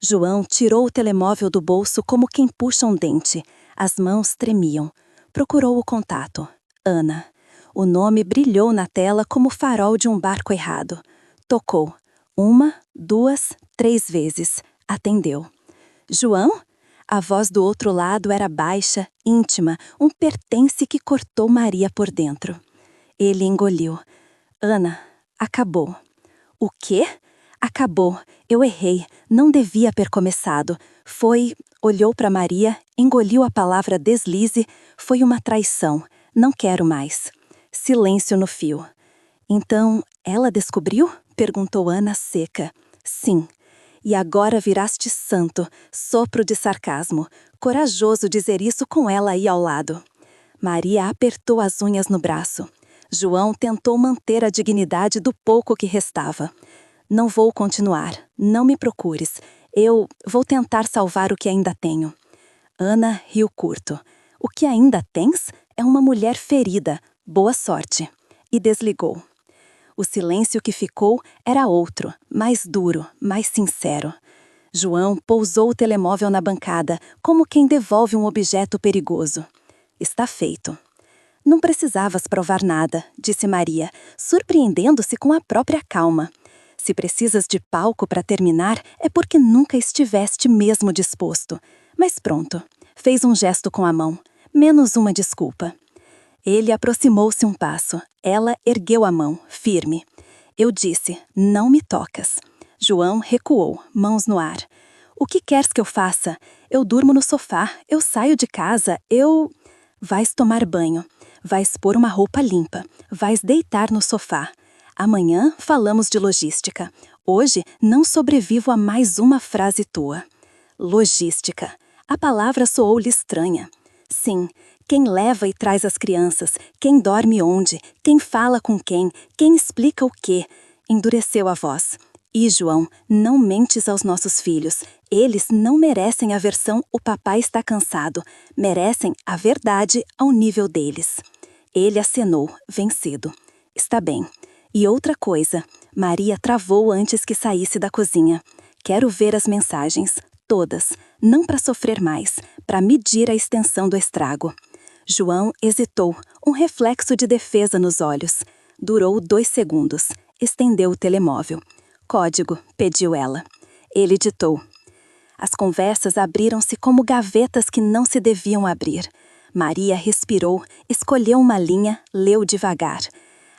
João tirou o telemóvel do bolso como quem puxa um dente. As mãos tremiam. Procurou o contato. Ana. O nome brilhou na tela como o farol de um barco errado. Tocou. 1, 2, 3 vezes. Atendeu. João? A voz do outro lado era baixa, íntima, um pertence que cortou Maria por dentro. Ele engoliu. Ana, acabou. O quê? Acabou. Eu errei. Não devia ter começado. Olhou para Maria, engoliu a palavra deslize. Foi uma traição. Não quero mais. Silêncio no fio. Então, ela descobriu? Perguntou Ana seca. Sim. E agora viraste santo, sopro de sarcasmo. Corajoso dizer isso com ela aí ao lado. Maria apertou as unhas no braço. João tentou manter a dignidade do pouco que restava. Não vou continuar, não me procures. Eu vou tentar salvar o que ainda tenho. Ana riu curto. O que ainda tens é uma mulher ferida. Boa sorte. E desligou. O silêncio que ficou era outro, mais duro, mais sincero. João pousou o telemóvel na bancada, como quem devolve um objeto perigoso. Está feito. Não precisavas provar nada, disse Maria, surpreendendo-se com a própria calma. Se precisas de palco para terminar, é porque nunca estiveste mesmo disposto. Mas pronto, fez um gesto com a mão. Menos uma desculpa. Ele aproximou-se um passo. Ela ergueu a mão, firme. Eu disse, não me tocas. João recuou, mãos no ar. O que queres que eu faça? Eu durmo no sofá, eu saio de casa, Vais tomar banho, vais pôr uma roupa limpa, vais deitar no sofá. Amanhã falamos de logística. Hoje não sobrevivo a mais uma frase tua. Logística. A palavra soou-lhe estranha. Sim, quem leva e traz as crianças, quem dorme onde, quem fala com quem explica o quê. Endureceu a voz. E, João, não mentes aos nossos filhos. Eles não merecem a versão "o papai está cansado". Merecem a verdade ao nível deles. Ele acenou, vencido. Está bem. E outra coisa, Maria travou antes que saísse da cozinha. Quero ver as mensagens, todas, não para sofrer mais, para medir a extensão do estrago. João hesitou, um reflexo de defesa nos olhos. Durou 2 segundos. Estendeu o telemóvel. Código, pediu ela. Ele ditou. As conversas abriram-se como gavetas que não se deviam abrir. Maria respirou, escolheu uma linha, leu devagar.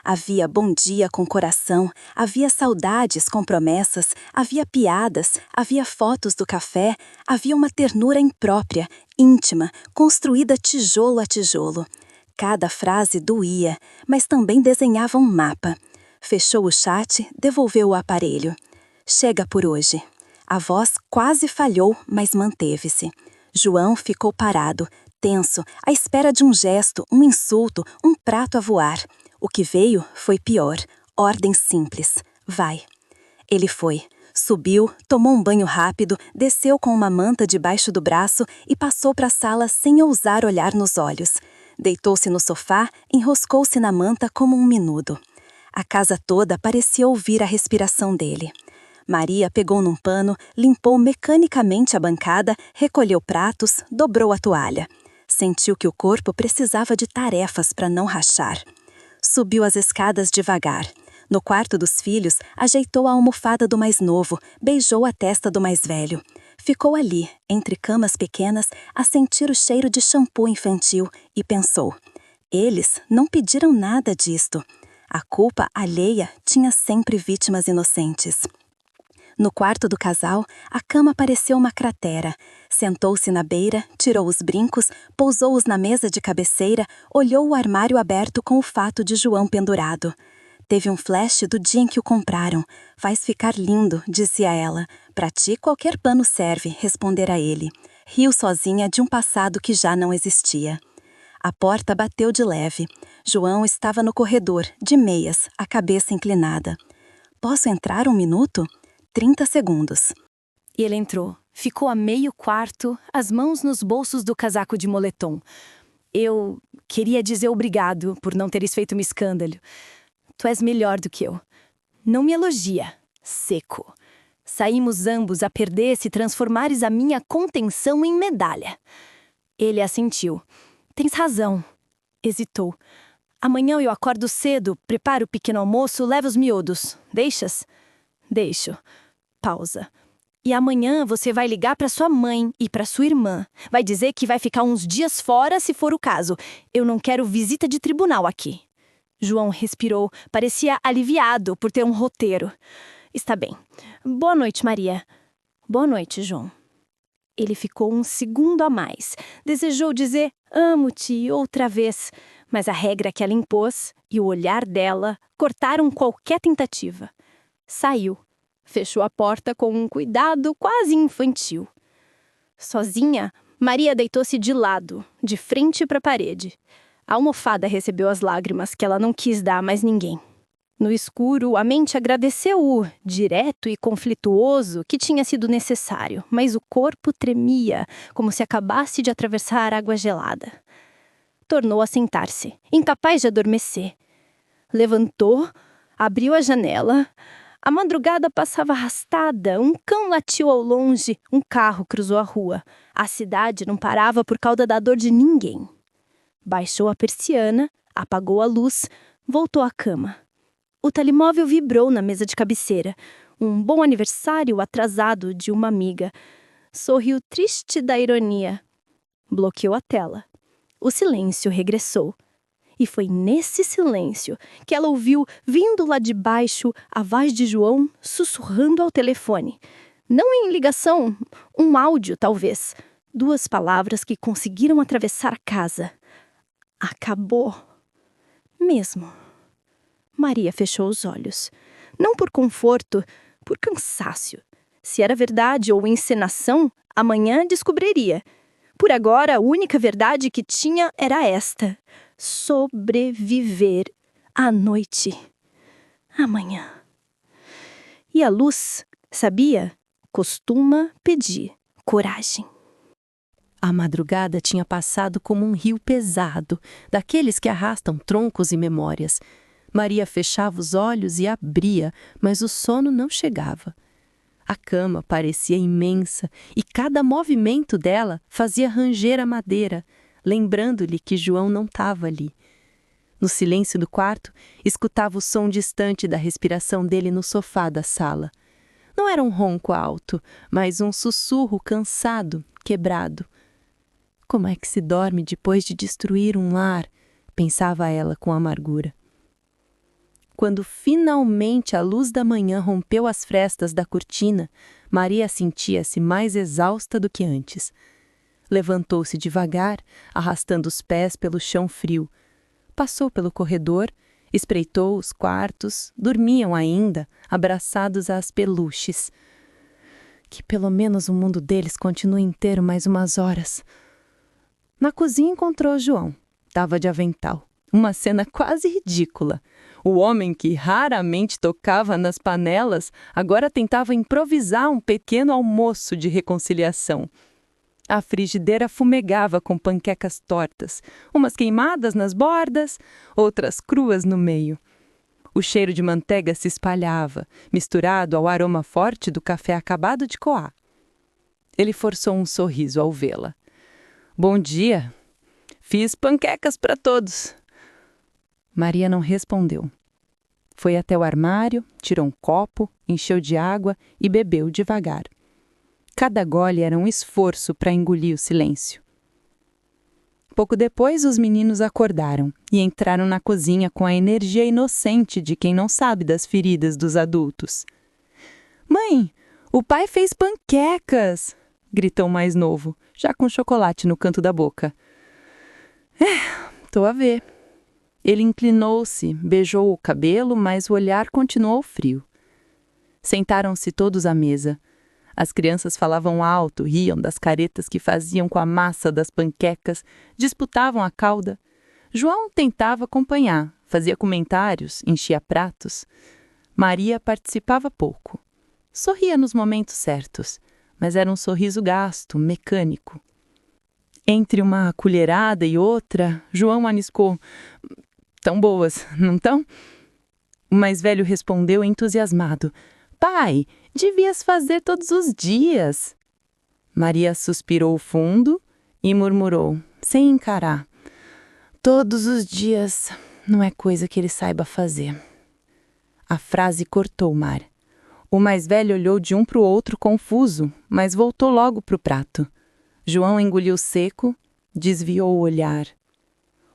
Havia bom dia com coração, havia saudades com promessas, havia piadas, havia fotos do café, havia uma ternura imprópria, íntima, construída tijolo a tijolo. Cada frase doía, mas também desenhava um mapa. Fechou o chat, devolveu o aparelho. Chega por hoje. A voz quase falhou, mas manteve-se. João ficou parado, tenso, à espera de um gesto, um insulto, um prato a voar. O que veio foi pior. Ordem simples. Vai. Ele foi. Subiu, tomou um banho rápido, desceu com uma manta debaixo do braço e passou para a sala sem ousar olhar nos olhos. Deitou-se no sofá, enroscou-se na manta como um menudo. A casa toda parecia ouvir a respiração dele. Maria pegou num pano, limpou mecanicamente a bancada, recolheu pratos, dobrou a toalha. Sentiu que o corpo precisava de tarefas para não rachar. Subiu as escadas devagar. No quarto dos filhos, ajeitou a almofada do mais novo, beijou a testa do mais velho. Ficou ali, entre camas pequenas, a sentir o cheiro de shampoo infantil e pensou: eles não pediram nada disto. A culpa alheia tinha sempre vítimas inocentes. No quarto do casal, a cama pareceu uma cratera. Sentou-se na beira, tirou os brincos, pousou-os na mesa de cabeceira, olhou o armário aberto com o fato de João pendurado. Teve um flash do dia em que o compraram. Faz ficar lindo, dizia ela. Pra ti qualquer pano serve, respondera ele. Riu sozinha de um passado que já não existia. A porta bateu de leve. João estava no corredor, de meias, a cabeça inclinada. Posso entrar 1 minuto? 30 segundos. E ele entrou. Ficou a meio quarto, as mãos nos bolsos do casaco de moletom. Eu queria dizer obrigado por não teres feito um escândalo. Tu és melhor do que eu. Não me elogia. Seco. Saímos ambos a perder se transformares a minha contenção em medalha. Ele assentiu. Tens razão. Hesitou. Amanhã eu acordo cedo, preparo o pequeno almoço, levo os miúdos. Deixas? Deixo. Pausa. E amanhã você vai ligar para sua mãe e para sua irmã. Vai dizer que vai ficar uns dias fora se for o caso. Eu não quero visita de tribunal aqui. João respirou, parecia aliviado por ter um roteiro. Está bem. Boa noite, Maria. Boa noite, João. Ele ficou um segundo a mais. Desejou dizer amo-te outra vez, mas a regra que ela impôs e o olhar dela cortaram qualquer tentativa. Saiu. Fechou a porta com um cuidado quase infantil. Sozinha, Maria deitou-se de lado, de frente para a parede. A almofada recebeu as lágrimas que ela não quis dar a mais ninguém. No escuro, a mente agradeceu o direto e conflituoso que tinha sido necessário, mas o corpo tremia, como se acabasse de atravessar água gelada. Tornou a sentar-se, incapaz de adormecer. Levantou, abriu a janela. A madrugada passava arrastada, um cão latiu ao longe, um carro cruzou a rua. A cidade não parava por causa da dor de ninguém. Baixou a persiana, apagou a luz, voltou à cama. O telemóvel vibrou na mesa de cabeceira. Um bom aniversário atrasado de uma amiga. Sorriu triste da ironia. Bloqueou a tela. O silêncio regressou. E foi nesse silêncio que ela ouviu, vindo lá de baixo, a voz de João sussurrando ao telefone. Não em ligação, um áudio talvez. 2 palavras que conseguiram atravessar a casa. Acabou. Mesmo. Maria fechou os olhos. Não por conforto, por cansaço. Se era verdade ou encenação, amanhã descobriria. Por agora, a única verdade que tinha era esta: sobreviver à noite. Amanhã. E a luz, sabia, costuma pedir coragem. A madrugada tinha passado como um rio pesado, daqueles que arrastam troncos e memórias. Maria fechava os olhos e abria, mas o sono não chegava. A cama parecia imensa e cada movimento dela fazia ranger a madeira, lembrando-lhe que João não estava ali. No silêncio do quarto, escutava o som distante da respiração dele no sofá da sala. Não era um ronco alto, mas um sussurro cansado, quebrado. Como é que se dorme depois de destruir um lar? Pensava ela com amargura. Quando finalmente a luz da manhã rompeu as frestas da cortina, Maria sentia-se mais exausta do que antes. Levantou-se devagar, arrastando os pés pelo chão frio. Passou pelo corredor, espreitou os quartos, dormiam ainda, abraçados às peluches. Que pelo menos o mundo deles continue inteiro mais umas horas. Na cozinha encontrou João. Estava de avental. Uma cena quase ridícula. O homem que raramente tocava nas panelas agora tentava improvisar um pequeno almoço de reconciliação. A frigideira fumegava com panquecas tortas, umas queimadas nas bordas, outras cruas no meio. O cheiro de manteiga se espalhava, misturado ao aroma forte do café acabado de coar. Ele forçou um sorriso ao vê-la. Bom dia. Fiz panquecas para todos. Maria não respondeu. Foi até o armário, tirou um copo, encheu de água e bebeu devagar. Cada gole era um esforço para engolir o silêncio. Pouco depois, os meninos acordaram e entraram na cozinha com a energia inocente de quem não sabe das feridas dos adultos. "Mãe, o pai fez panquecas!" gritou o mais novo, já com chocolate no canto da boca. Tô a ver." Ele inclinou-se, beijou o cabelo, mas o olhar continuou frio. Sentaram-se todos à mesa. As crianças falavam alto, riam das caretas que faziam com a massa das panquecas, disputavam a calda. João tentava acompanhar, fazia comentários, enchia pratos. Maria participava pouco. Sorria nos momentos certos, mas era um sorriso gasto, mecânico. Entre uma colherada e outra, João aniscou: "Tão boas, não tão?" O mais velho respondeu entusiasmado: "Pai, devias fazer todos os dias." Maria suspirou fundo e murmurou, sem encarar: "Todos os dias não é coisa que ele saiba fazer." A frase cortou o mar. O mais velho olhou de um para o outro confuso, mas voltou logo para o prato. João engoliu seco, desviou o olhar.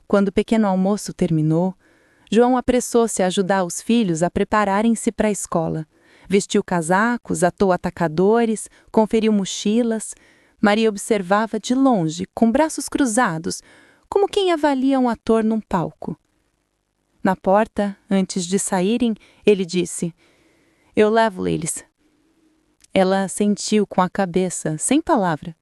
Quando o pequeno almoço terminou, João apressou-se a ajudar os filhos a prepararem-se para a escola. Vestiu casacos, atou atacadores, conferiu mochilas. Maria observava de longe, com braços cruzados, como quem avalia um ator num palco. Na porta, antes de saírem, ele disse: "Eu levo eles." Ela sentiu com a cabeça, sem palavra.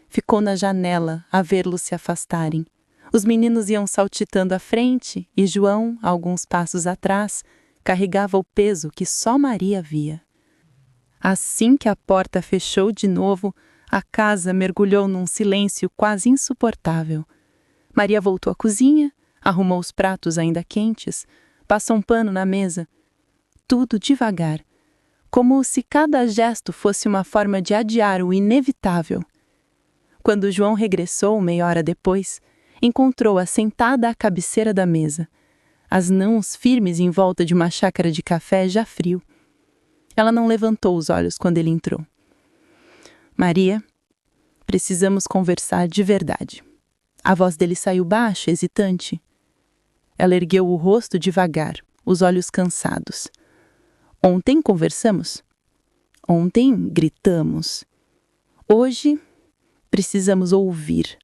Ficou na janela a vê-los se afastarem. Os meninos iam saltitando à frente e João, alguns passos atrás, carregava o peso que só Maria via. Assim que a porta fechou de novo, a casa mergulhou num silêncio quase insuportável. Maria voltou à cozinha, arrumou os pratos ainda quentes, passou um pano na mesa. Tudo devagar, como se cada gesto fosse uma forma de adiar o inevitável. Quando João regressou, meia hora depois, encontrou-a sentada à cabeceira da mesa, as mãos firmes em volta de uma xícara de café já frio. Ela não levantou os olhos quando ele entrou. "Maria, precisamos conversar de verdade." A voz dele saiu baixa, hesitante. Ela ergueu o rosto devagar, os olhos cansados. "Ontem conversamos. Ontem gritamos. Hoje precisamos ouvir."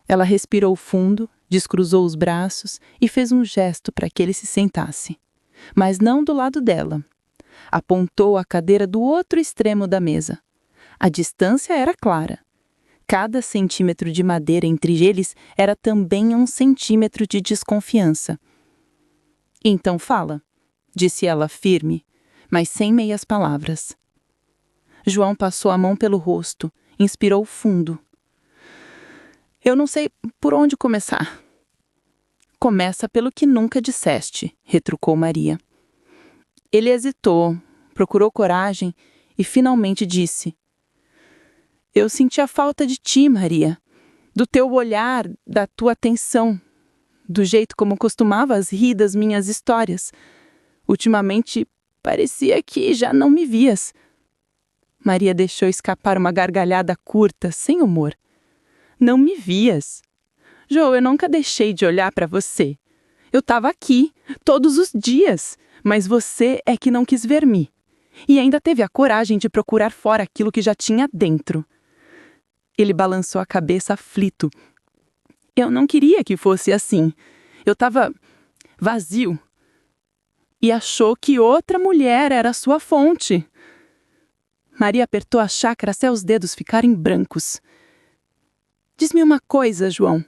Ela respirou fundo, descruzou os braços e fez um gesto para que ele se sentasse. Mas não do lado dela. Apontou a cadeira do outro extremo da mesa. A distância era clara. Cada centímetro de madeira entre eles era também 1 centímetro de desconfiança. "Então fala", disse ela firme, mas sem meias palavras. João passou a mão pelo rosto, inspirou fundo. "Eu não sei por onde começar." "Começa pelo que nunca disseste", retrucou Maria. Ele hesitou, procurou coragem e finalmente disse: "Eu senti a falta de ti, Maria, do teu olhar, da tua atenção, do jeito como costumavas rir das minhas histórias. Ultimamente, parecia que já não me vias." Maria deixou escapar uma gargalhada curta, sem humor. "Não me vias. Jo, eu nunca deixei de olhar para você. Eu estava aqui, todos os dias, mas você é que não quis ver-me. E ainda teve a coragem de procurar fora aquilo que já tinha dentro." Ele balançou a cabeça aflito. "Eu não queria que fosse assim. Eu estava vazio. E achou que outra mulher era sua fonte." Maria apertou a xícara até os dedos ficarem brancos. "Diz-me uma coisa, João.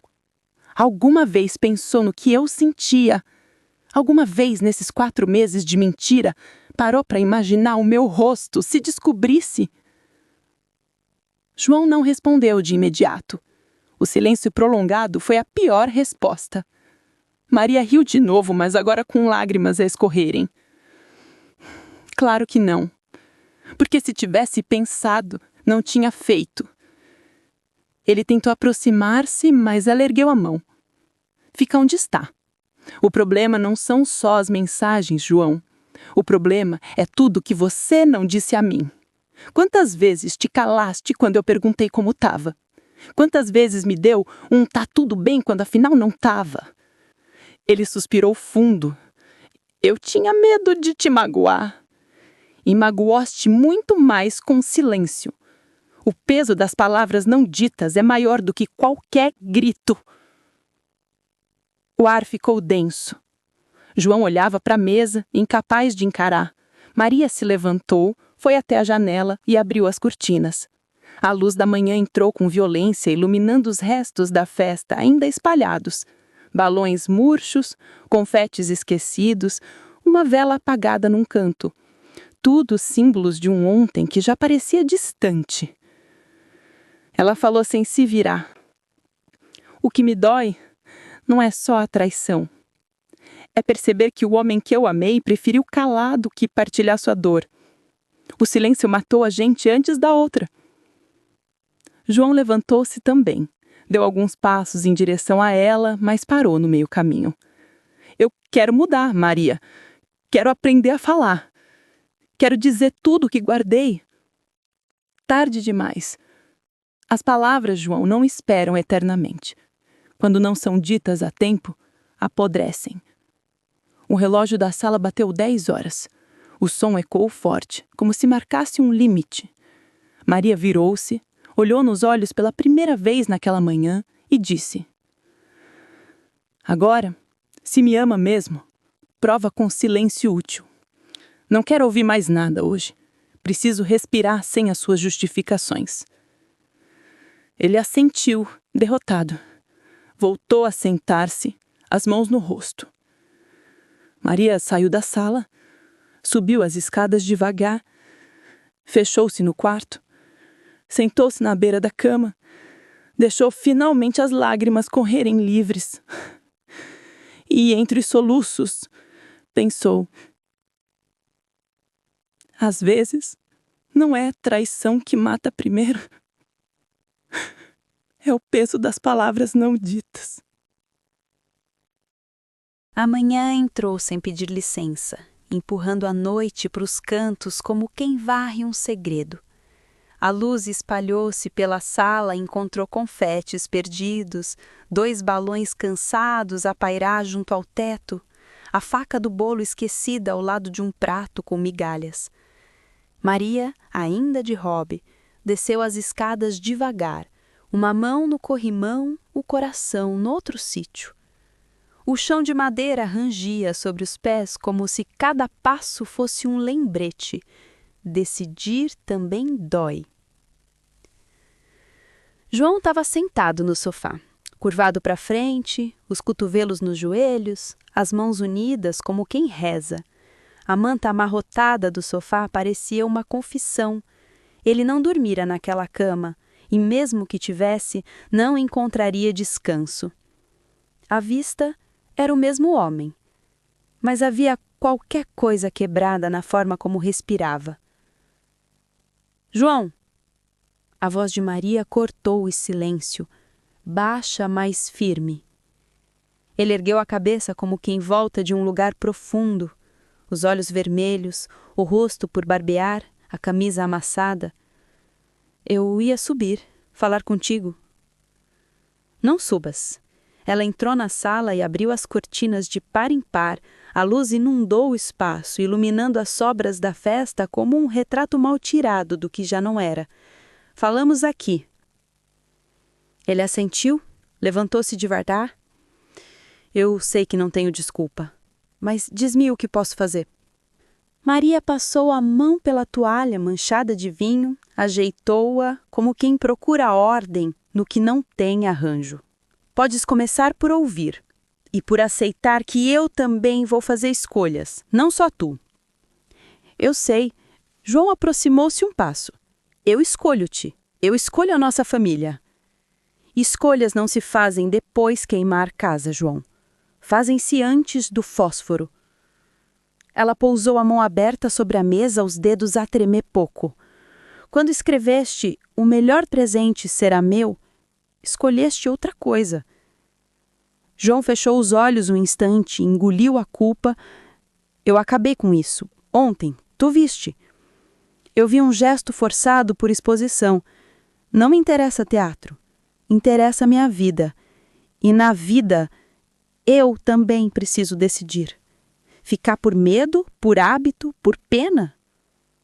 Alguma vez pensou no que eu sentia? Alguma vez, nesses 4 meses de mentira, parou para imaginar o meu rosto se descobrisse?" João não respondeu de imediato. O silêncio prolongado foi a pior resposta. Maria riu de novo, mas agora com lágrimas a escorrerem. "Claro que não. Porque se tivesse pensado, não tinha feito." Ele tentou aproximar-se, mas ela ergueu a mão. "Fica onde está. O problema não são só as mensagens, João. O problema é tudo que você não disse a mim. Quantas vezes te calaste quando eu perguntei como estava? Quantas vezes me deu um tá tudo bem quando afinal não estava? Ele suspirou fundo. Eu tinha medo de te magoar. E magoaste muito mais com silêncio. O peso das palavras não ditas é maior do que qualquer grito. O ar ficou denso. João olhava para a mesa, incapaz de encarar. Maria se levantou, foi até a janela e abriu as cortinas. A luz da manhã entrou com violência, iluminando os restos da festa ainda espalhados. Balões murchos, confetes esquecidos, uma vela apagada num canto. Tudo símbolos de um ontem que já parecia distante. Ela falou sem se virar. O que me dói não é só a traição. É perceber que o homem que eu amei preferiu calado que partilhar sua dor. O silêncio matou a gente antes da outra. João levantou-se também. Deu alguns passos em direção a ela, mas parou no meio caminho. Eu quero mudar, Maria. Quero aprender a falar. Quero dizer tudo o que guardei. Tarde demais. As palavras, João, não esperam eternamente. Quando não são ditas a tempo, apodrecem. O relógio da sala bateu 10 horas. O som ecoou forte, como se marcasse um limite. Maria virou-se, olhou nos olhos pela primeira vez naquela manhã e disse: Agora, se me ama mesmo, prova com silêncio útil. Não quero ouvir mais nada hoje. Preciso respirar sem as suas justificações. Ele assentiu, derrotado. Voltou a sentar-se, as mãos no rosto. Maria saiu da sala, subiu as escadas devagar, fechou-se no quarto, sentou-se na beira da cama, deixou finalmente as lágrimas correrem livres. E entre soluços, pensou: às vezes, não é a traição que mata primeiro. É o peso das palavras não ditas. A manhã entrou sem pedir licença, empurrando a noite para os cantos como quem varre um segredo. A luz espalhou-se pela sala e encontrou confetes perdidos, 2 balões cansados a pairar junto ao teto, a faca do bolo esquecida ao lado de um prato com migalhas. Maria, ainda de hobby, desceu as escadas devagar, uma mão no corrimão, o coração no outro sítio. O chão de madeira rangia sobre os pés como se cada passo fosse um lembrete. Decidir também dói. João estava sentado no sofá, curvado para frente, os cotovelos nos joelhos, as mãos unidas como quem reza. A manta amarrotada do sofá parecia uma confissão. Ele não dormira naquela cama, e mesmo que tivesse, não encontraria descanso. À vista, era o mesmo homem, mas havia qualquer coisa quebrada na forma como respirava. João! A voz de Maria cortou o silêncio, baixa, mas firme. Ele ergueu a cabeça como quem volta de um lugar profundo, os olhos vermelhos, o rosto por barbear, a camisa amassada. Eu ia subir, falar contigo. Não subas. Ela entrou na sala e abriu as cortinas de par em par. A luz inundou o espaço, iluminando as sobras da festa como um retrato mal tirado do que já não era. Falamos aqui. Ele assentiu, levantou-se devagar. Eu sei que não tenho desculpa, mas diz-me o que posso fazer. Maria passou a mão pela toalha manchada de vinho, ajeitou-a como quem procura ordem no que não tem arranjo. Podes começar por ouvir e por aceitar que eu também vou fazer escolhas, não só tu. Eu sei. João aproximou-se um passo. Eu escolho-te. Eu escolho a nossa família. Escolhas não se fazem depois queimar casa, João. Fazem-se antes do fósforo. Ela pousou a mão aberta sobre a mesa, os dedos a tremer pouco. Quando escreveste "o melhor presente será meu", escolheste outra coisa. João fechou os olhos um instante, engoliu a culpa. Eu acabei com isso. Ontem, tu viste. Eu vi um gesto forçado por exposição. Não me interessa teatro. Interessa a minha vida. E na vida, eu também preciso decidir. Ficar por medo, por hábito, por pena?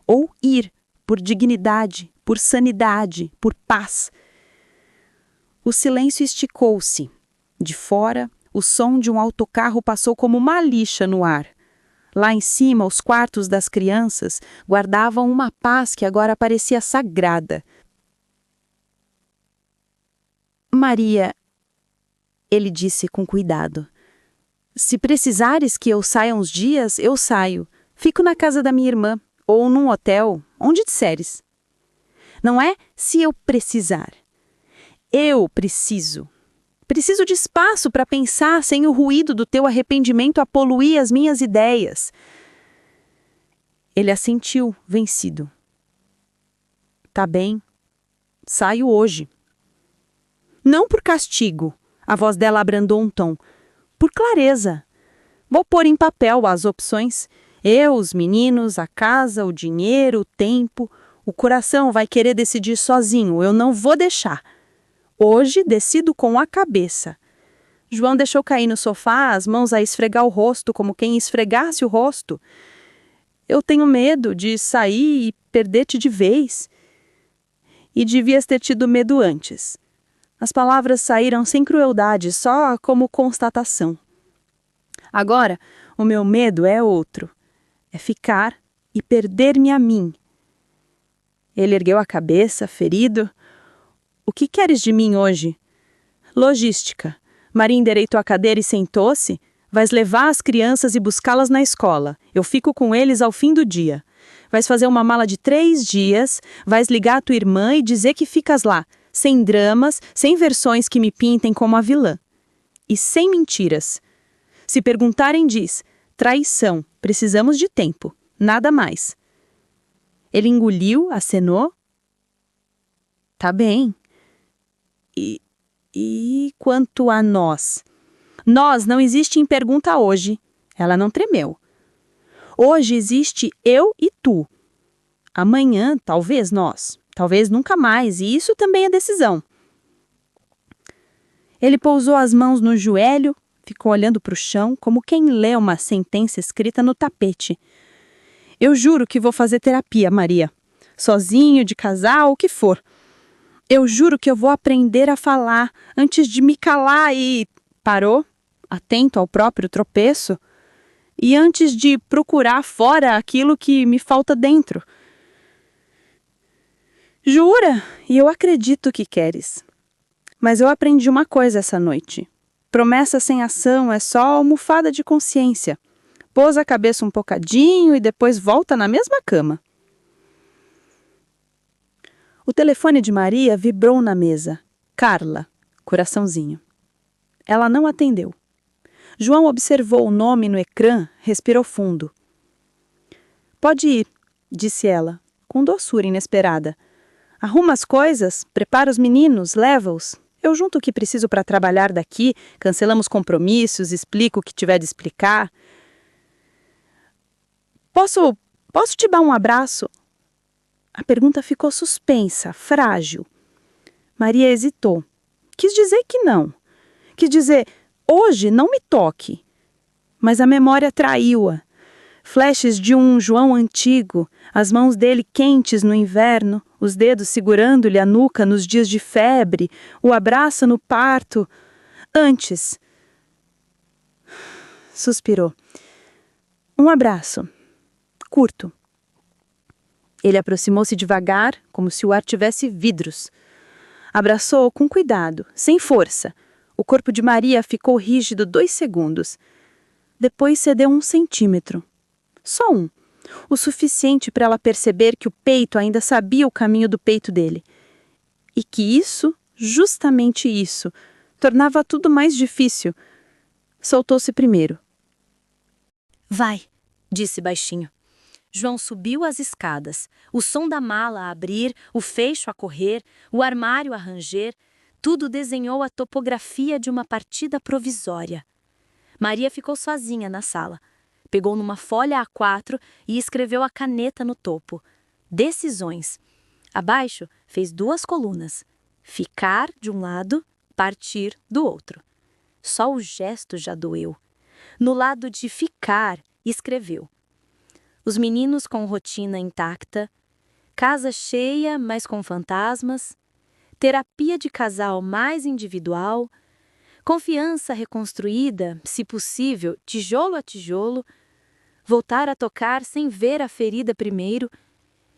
Ou ir por dignidade, por sanidade, por paz? O silêncio esticou-se. De fora, o som de um autocarro passou como uma lixa no ar. Lá em cima, os quartos das crianças guardavam uma paz que agora parecia sagrada. Maria, ele disse com cuidado. Se precisares que eu saia uns dias, eu saio. Fico na casa da minha irmã, ou num hotel, onde disseres. Não é se eu precisar. Eu preciso. Preciso de espaço para pensar sem o ruído do teu arrependimento a poluir as minhas ideias. Ele assentiu, vencido. Tá bem. Saio hoje. Não por castigo. A voz dela abrandou um tom. Por clareza. Vou pôr em papel as opções. Eu, os meninos, a casa, o dinheiro, o tempo. O coração vai querer decidir sozinho. Eu não vou deixar. Hoje decido com a cabeça. João deixou cair no sofá, as mãos a esfregar o rosto, como quem esfregasse o rosto. Eu tenho medo de sair e perder-te de vez. E devias ter tido medo antes. As palavras saíram sem crueldade, só como constatação. Agora, o meu medo é outro. É ficar e perder-me a mim. Ele ergueu a cabeça, ferido. O que queres de mim hoje? Logística. Maria endireitou a cadeira e sentou-se. Vais levar as crianças e buscá-las na escola. Eu fico com eles ao fim do dia. Vais fazer uma mala de 3 dias, vais ligar a tua irmã e dizer que ficas lá, sem dramas, sem versões que me pintem como a vilã. E sem mentiras. Se perguntarem, diz, traição, precisamos de tempo, nada mais. Ele engoliu, acenou. Tá bem. E quanto a nós? Nós não existe em pergunta hoje. Ela não tremeu. Hoje existe eu e tu. Amanhã, talvez nós. Talvez nunca mais. E isso também é decisão. Ele pousou as mãos no joelho, ficou olhando para o chão, como quem lê uma sentença escrita no tapete. Eu juro que vou fazer terapia, Maria. Sozinho, de casal, o que for. Eu juro que eu vou aprender a falar antes de me calar e... Parou, atento ao próprio tropeço. E antes de procurar fora aquilo que me falta dentro. Jura? E eu acredito que queres. Mas eu aprendi uma coisa essa noite. Promessa sem ação é só almofada de consciência. Pousa a cabeça um bocadinho e depois volta na mesma cama. O telefone de Maria vibrou na mesa. Carla, coraçãozinho. Ela não atendeu. João observou o nome no ecrã, respirou fundo. Pode ir, disse ela, com doçura inesperada. Arruma as coisas, prepara os meninos, leva-os. Eu junto o que preciso para trabalhar daqui, cancelamos compromissos, explico o que tiver de explicar. Posso te dar um abraço? A pergunta ficou suspensa, frágil. Maria hesitou. Quis dizer que não. Quis dizer, hoje não me toque. Mas a memória traiu-a. Flashes de um João antigo, as mãos dele quentes no inverno, os dedos segurando-lhe a nuca nos dias de febre, o abraço no parto. Antes. Suspirou. Um abraço. Curto. Ele aproximou-se devagar, como se o ar tivesse vidros. Abraçou com cuidado, sem força. O corpo de Maria ficou rígido 2 segundos. Depois cedeu 1 centímetro. Só 1. O suficiente para ela perceber que o peito ainda sabia o caminho do peito dele. E que isso, justamente isso, tornava tudo mais difícil. Soltou-se primeiro. Vai, disse baixinho. João subiu as escadas, o som da mala a abrir, o fecho a correr, o armário a ranger. Tudo desenhou a topografia de uma partida provisória. Maria ficou sozinha na sala. Pegou numa folha A4 e escreveu a caneta no topo. Decisões. Abaixo, fez 2 colunas. Ficar de um lado, partir do outro. Só o gesto já doeu. No lado de ficar, escreveu: os meninos com rotina intacta, casa cheia, mas com fantasmas, terapia de casal mais individual, confiança reconstruída, se possível, tijolo a tijolo, voltar a tocar sem ver a ferida primeiro,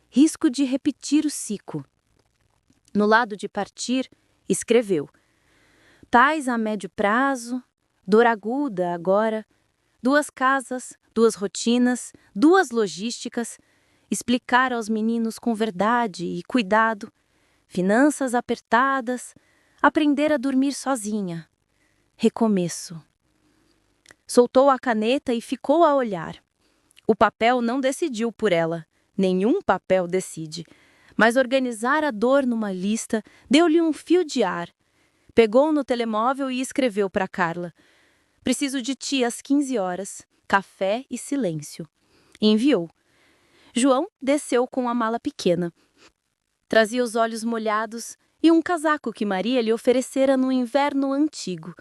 risco de repetir o ciclo. No lado de partir, escreveu: paz a médio prazo, dor aguda agora, 2 casas, 2 rotinas, 2 logísticas, explicar aos meninos com verdade e cuidado, finanças apertadas, aprender a dormir sozinha. Recomeço. Soltou a caneta e ficou a olhar. O papel não decidiu por ela, nenhum papel decide, mas organizar a dor numa lista deu-lhe um fio de ar. Pegou no telemóvel e escreveu para Carla: preciso de ti às 15 horas, café e silêncio. Enviou. João desceu com a mala pequena. Trazia os olhos molhados e um casaco que Maria lhe oferecera no inverno antigo.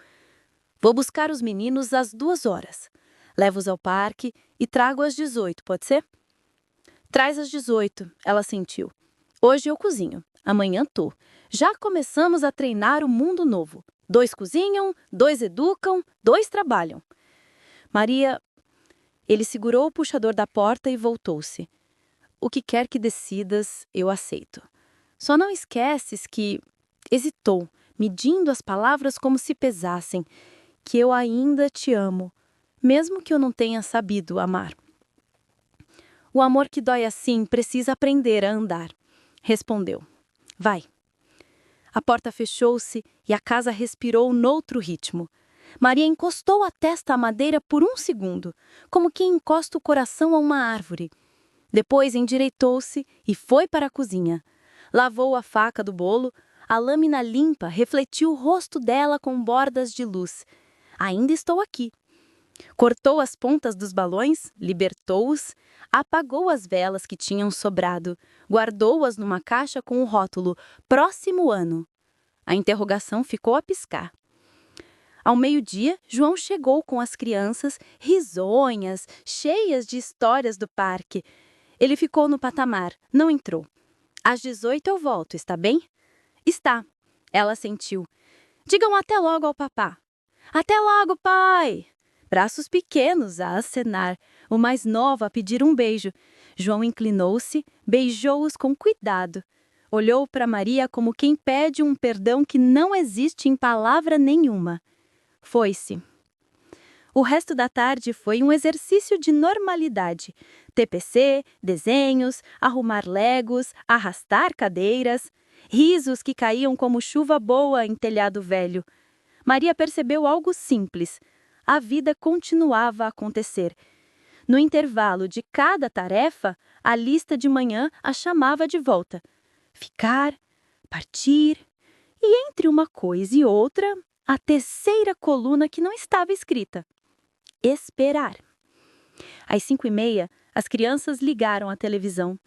Vou buscar os meninos às 2 horas. Levo-os ao parque e trago às 18, pode ser? Traz às 18, ela sentiu. Hoje eu cozinho, amanhã tu. Já começamos a treinar o mundo novo. 2 cozinham, 2 educam, 2 trabalham. Maria... Ele segurou o puxador da porta e voltou-se. O que quer que decidas, eu aceito. Só não esqueces que... Hesitou, medindo as palavras como se pesassem. Que eu ainda te amo, mesmo que eu não tenha sabido amar. O amor que dói assim precisa aprender a andar, respondeu. Vai. A porta fechou-se e a casa respirou noutro ritmo. Maria encostou a testa à madeira por 1 segundo, como quem encosta o coração a uma árvore. Depois endireitou-se e foi para a cozinha. Lavou a faca do bolo, a lâmina limpa refletiu o rosto dela com bordas de luz. Ainda estou aqui. Cortou as pontas dos balões, libertou-os, apagou as velas que tinham sobrado, guardou-as numa caixa com o rótulo Próximo ano. A interrogação ficou a piscar. Ao meio-dia, João chegou com as crianças, risonhas, cheias de histórias do parque. Ele ficou no patamar, não entrou. Às 18 eu volto, está bem? Está, ela assentiu. Digam até logo ao papá. Até logo, pai! Braços pequenos a acenar, o mais novo a pedir um beijo. João inclinou-se, beijou-os com cuidado. Olhou para Maria como quem pede um perdão que não existe em palavra nenhuma. Foi-se. O resto da tarde foi um exercício de normalidade. TPC, desenhos, arrumar legos, arrastar cadeiras, risos que caíam como chuva boa em telhado velho. Maria percebeu algo simples. A vida continuava a acontecer. No intervalo de cada tarefa, a lista de manhã a chamava de volta. Ficar, partir, e entre uma coisa e outra, a terceira coluna que não estava escrita. Esperar. Às 5h30, as crianças ligaram a televisão.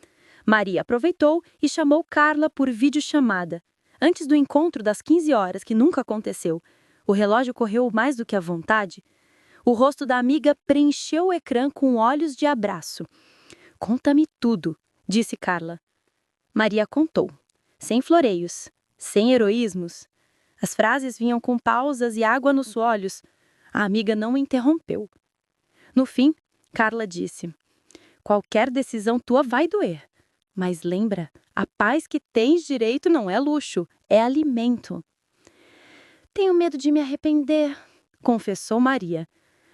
Maria aproveitou e chamou Carla por videochamada. Antes do encontro das 15 horas, que nunca aconteceu, o relógio correu mais do que a vontade. O rosto da amiga preencheu o ecrã com olhos de abraço. Conta-me tudo, disse Carla. Maria contou, sem floreios, sem heroísmos. As frases vinham com pausas e água nos olhos. A amiga não interrompeu. No fim, Carla disse: qualquer decisão tua vai doer. Mas lembra, a paz que tens direito não é luxo, é alimento. Tenho medo de me arrepender, confessou Maria.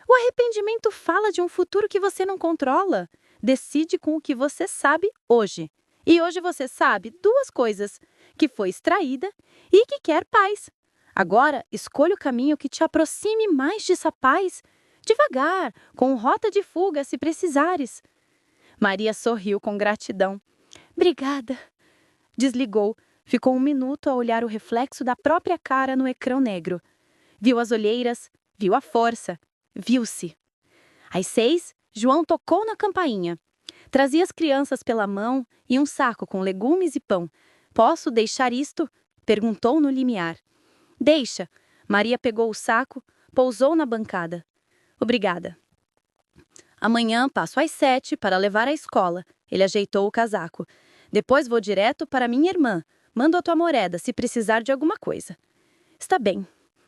O arrependimento fala de um futuro que você não controla. Decide com o que você sabe hoje. E hoje você sabe 2 coisas: que foi extraída e que quer paz. Agora, escolha o caminho que te aproxime mais dessa paz. Devagar, com rota de fuga se precisares. Maria sorriu com gratidão. Obrigada. Desligou, Ficou um minuto a olhar o reflexo da própria cara no ecrã negro. Viu as olheiras, viu a força, viu-se. Às 6, João tocou na campainha. Trazia as crianças pela mão e um saco com legumes e pão. Posso deixar isto? Perguntou no limiar. Deixa. Maria pegou o saco, pousou na bancada. Obrigada. Amanhã passo às 7 para levar à escola. Ele ajeitou o casaco. Depois vou direto para minha irmã. Mando a tua moreda se precisar de alguma coisa. Está bem.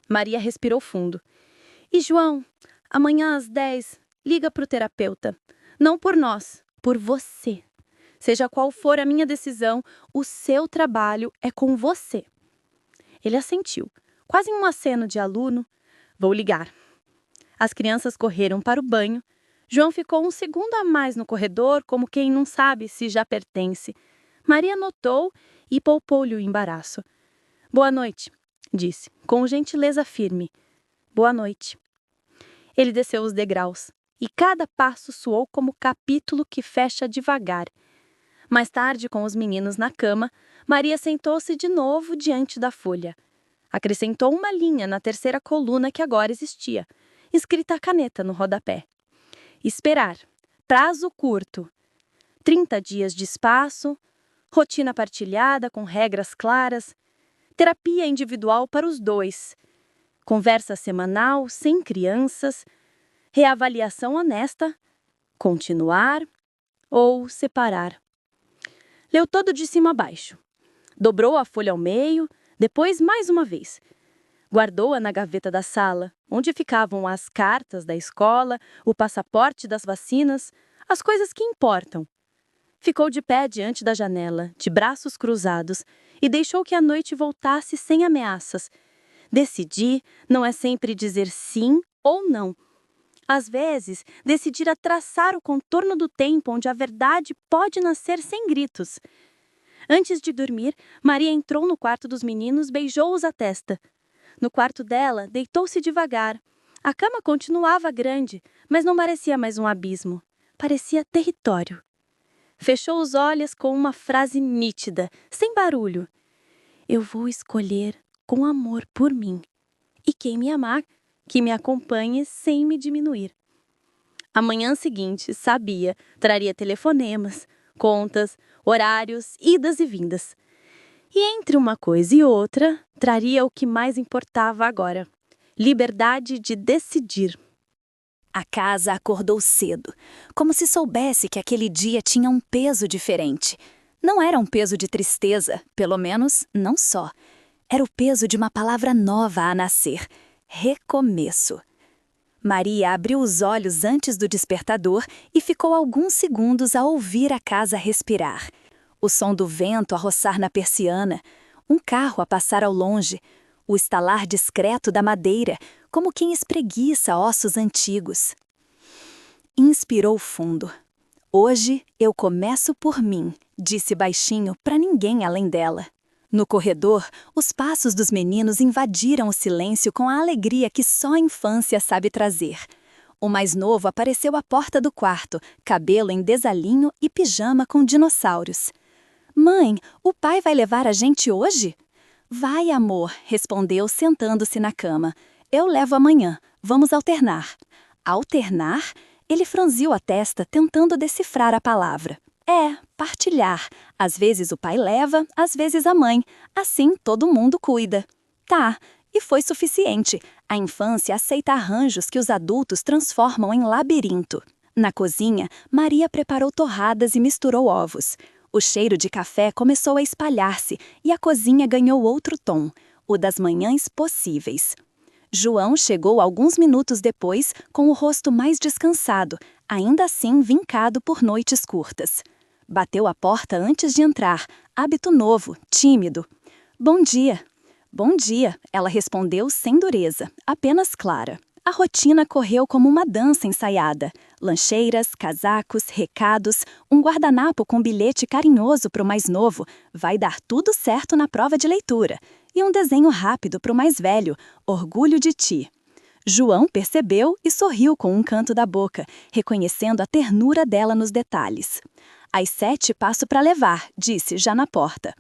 Maria respirou fundo. E João, amanhã às 10, liga para o terapeuta. Não por nós, por você. Seja qual for a minha decisão, o seu trabalho é com você. Ele assentiu, quase um aceno de aluno. Vou ligar. As crianças correram para o banho. João ficou um segundo a mais no corredor, como quem não sabe se já pertence. Maria notou e poupou-lhe o embaraço. Boa noite, disse, com gentileza firme. Boa noite. Ele desceu os degraus, e cada passo soou como capítulo que fecha devagar. Mais tarde, com os meninos na cama, Maria sentou-se de novo diante da folha. Acrescentou uma linha na terceira coluna que agora existia, escrita a caneta no rodapé. Esperar. Prazo curto. 30 dias de espaço. Rotina partilhada com regras claras. Terapia individual para os 2. Conversa semanal sem crianças. Reavaliação honesta. Continuar ou separar. Leu todo de cima a baixo. Dobrou a folha ao meio, depois mais uma vez. Guardou-a na gaveta da sala, onde ficavam as cartas da escola, o passaporte das vacinas, as coisas que importam. Ficou de pé diante da janela, de braços cruzados, e deixou que a noite voltasse sem ameaças. Decidir não é sempre dizer sim ou não. Às vezes, decidir é traçar o contorno do tempo onde a verdade pode nascer sem gritos. Antes de dormir, Maria entrou no quarto dos meninos e beijou-os à testa. No quarto dela, deitou-se devagar. A cama continuava grande, mas não parecia mais um abismo. Parecia território. Fechou os olhos com uma frase nítida, sem barulho. Eu vou escolher com amor por mim. E quem me amar, que me acompanhe sem me diminuir. A manhã seguinte, sabia, traria telefonemas, contas, horários, idas e vindas. E entre uma coisa e outra, traria o que mais importava agora: liberdade de decidir. A casa acordou cedo, como se soubesse que aquele dia tinha um peso diferente. Não era um peso de tristeza, pelo menos não só. Era o peso de uma palavra nova a nascer: recomeço. Maria abriu os olhos antes do despertador e ficou alguns segundos a ouvir a casa respirar. O som do vento a roçar na persiana, um carro a passar ao longe, o estalar discreto da madeira, como quem espreguiça ossos antigos. Inspirou fundo. Hoje eu começo por mim, disse baixinho para ninguém além dela. No corredor, os passos dos meninos invadiram o silêncio com a alegria que só a infância sabe trazer. O mais novo apareceu à porta do quarto, cabelo em desalinho e pijama com dinossauros. Mãe, o pai vai levar a gente hoje? Vai, amor, respondeu sentando-se na cama. Eu levo amanhã. Vamos alternar. Alternar? Ele franziu a testa, tentando decifrar a palavra. Partilhar. Às vezes o pai leva, às vezes a mãe. Assim todo mundo cuida. Tá, e foi suficiente. A infância aceita arranjos que os adultos transformam em labirinto. Na cozinha, Maria preparou torradas e misturou ovos. O cheiro de café começou a espalhar-se e a cozinha ganhou outro tom, o das manhãs possíveis. João chegou alguns minutos depois com o rosto mais descansado, ainda assim vincado por noites curtas. Bateu a porta antes de entrar, hábito novo, tímido. Bom dia. Bom dia, ela respondeu sem dureza, apenas clara. A rotina correu como uma dança ensaiada. Lancheiras, casacos, recados, um guardanapo com bilhete carinhoso para o mais novo, vai dar tudo certo na prova de leitura, e um desenho rápido para o mais velho, orgulho de ti. João percebeu e sorriu com um canto da boca, reconhecendo a ternura dela nos detalhes. Às 7 passo para levar, disse já na porta.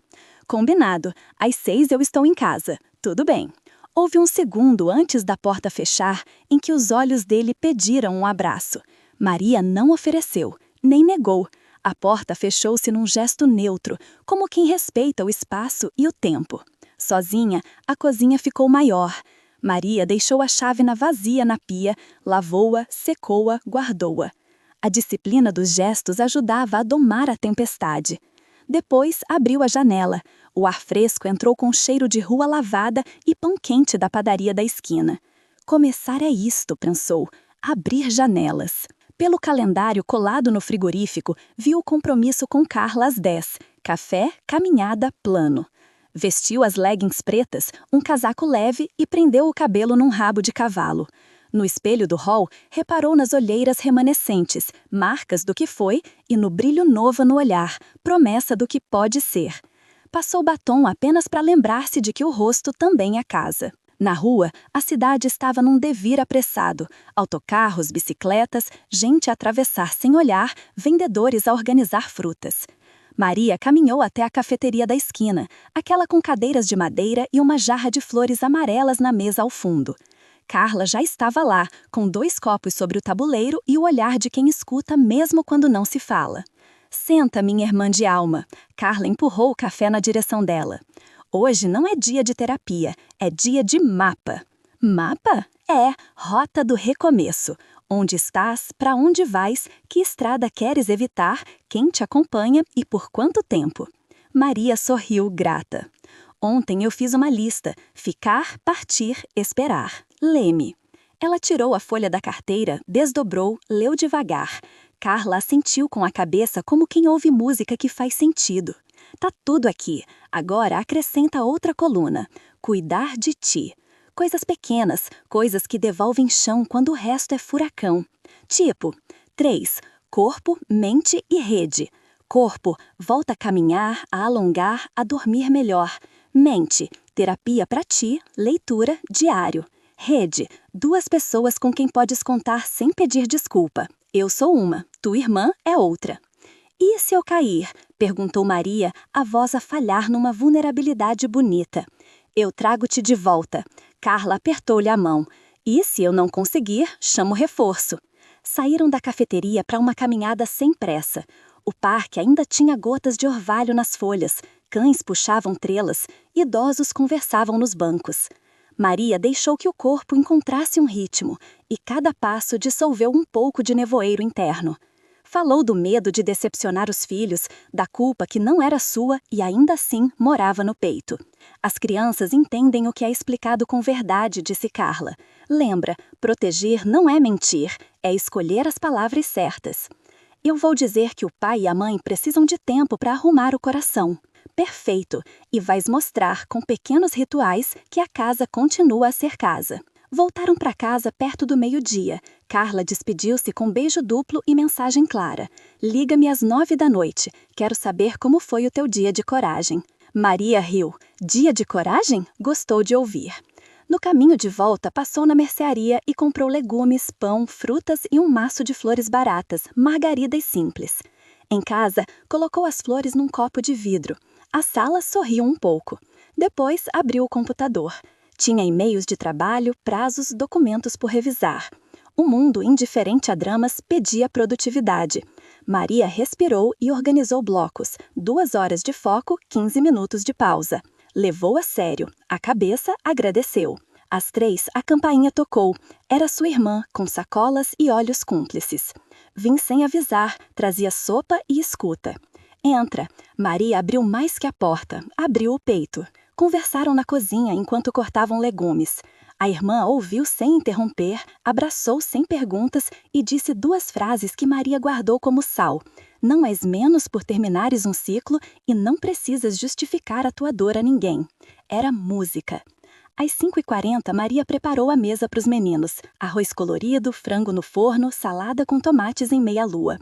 Combinado. Às 6 eu estou em casa. Tudo bem. Houve um segundo antes da porta fechar em que os olhos dele pediram um abraço. Maria não ofereceu, nem negou. A porta fechou-se num gesto neutro, como quem respeita o espaço e o tempo. Sozinha, a cozinha ficou maior. Maria deixou a chávena vazia na pia, lavou-a, secou-a, guardou-a. A disciplina dos gestos ajudava a domar a tempestade. Depois, abriu a janela. O ar fresco entrou com cheiro de rua lavada e pão quente da padaria da esquina. Começar é isto, pensou, abrir janelas. Pelo calendário colado no frigorífico, viu o compromisso com Carla às 10. Café, caminhada, plano. Vestiu as leggings pretas, um casaco leve e prendeu o cabelo num rabo de cavalo. No espelho do hall, reparou nas olheiras remanescentes, marcas do que foi, e no brilho novo no olhar, promessa do que pode ser. Passou batom apenas para lembrar-se de que o rosto também é casa. Na rua, a cidade estava num devir apressado. Autocarros, bicicletas, gente a atravessar sem olhar, vendedores a organizar frutas. Maria caminhou até a cafeteria da esquina, aquela com cadeiras de madeira e uma jarra de flores amarelas na mesa ao fundo. Carla já estava lá, com 2 copos sobre o tabuleiro e o olhar de quem escuta mesmo quando não se fala. Senta, minha irmã de alma. Carla empurrou o café na direção dela. Hoje não é dia de terapia, é dia de mapa. Mapa? É, rota do recomeço. Onde estás, para onde vais, que estrada queres evitar, quem te acompanha e por quanto tempo. Maria sorriu grata. Ontem eu fiz uma lista, ficar, partir, esperar. Leme. Ela tirou a folha da carteira, desdobrou, leu devagar. Carla assentiu com a cabeça como quem ouve música que faz sentido. Tá tudo aqui. Agora acrescenta outra coluna. Cuidar de ti. Coisas pequenas, coisas que devolvem chão quando o resto é furacão. Tipo, 3. Corpo, mente e rede. Corpo, volta a caminhar, a alongar, a dormir melhor. Mente, terapia para ti, leitura, diário. Rede, 2 pessoas com quem podes contar sem pedir desculpa. Eu sou uma, tua irmã é outra. E se eu cair? Perguntou Maria, a voz a falhar numa vulnerabilidade bonita. Eu trago-te de volta. Carla apertou-lhe a mão. E se eu não conseguir, chamo reforço. Saíram da cafeteria para uma caminhada sem pressa. O parque ainda tinha gotas de orvalho nas folhas, cães puxavam trelas, idosos conversavam nos bancos. Maria deixou que o corpo encontrasse um ritmo, e cada passo dissolveu um pouco de nevoeiro interno. Falou do medo de decepcionar os filhos, da culpa que não era sua e ainda assim morava no peito. As crianças entendem o que é explicado com verdade, disse Carla. Lembra, proteger não é mentir, é escolher as palavras certas. Eu vou dizer que o pai e a mãe precisam de tempo para arrumar o coração. Perfeito, e vais mostrar com pequenos rituais que a casa continua a ser casa. Voltaram para casa perto do meio-dia. Carla despediu-se com beijo duplo e mensagem clara. Liga-me às 9 da noite. Quero saber como foi o teu dia de coragem. Maria riu. Dia de coragem? Gostou de ouvir. No caminho de volta, passou na mercearia e comprou legumes, pão, frutas e um maço de flores baratas, margaridas simples. Em casa, colocou as flores num copo de vidro. A sala sorriu um pouco. Depois, abriu o computador. Tinha e-mails de trabalho, prazos, documentos por revisar. O mundo, indiferente a dramas, pedia produtividade. Maria respirou e organizou blocos. 2 horas de foco, 15 minutos de pausa. Levou a sério. A cabeça agradeceu. Às 3, a campainha tocou. Era sua irmã, com sacolas e olhos cúmplices. Vim sem avisar, trazia sopa e escuta. Entra. Maria abriu mais que a porta. Abriu o peito. Conversaram na cozinha enquanto cortavam legumes. A irmã ouviu sem interromper, abraçou sem perguntas e disse 2 frases que Maria guardou como sal. Não és menos por terminares um ciclo e não precisas justificar a tua dor a ninguém. Era música. Às 5h40, Maria preparou a mesa para os meninos. Arroz colorido, frango no forno, salada com tomates em meia-lua.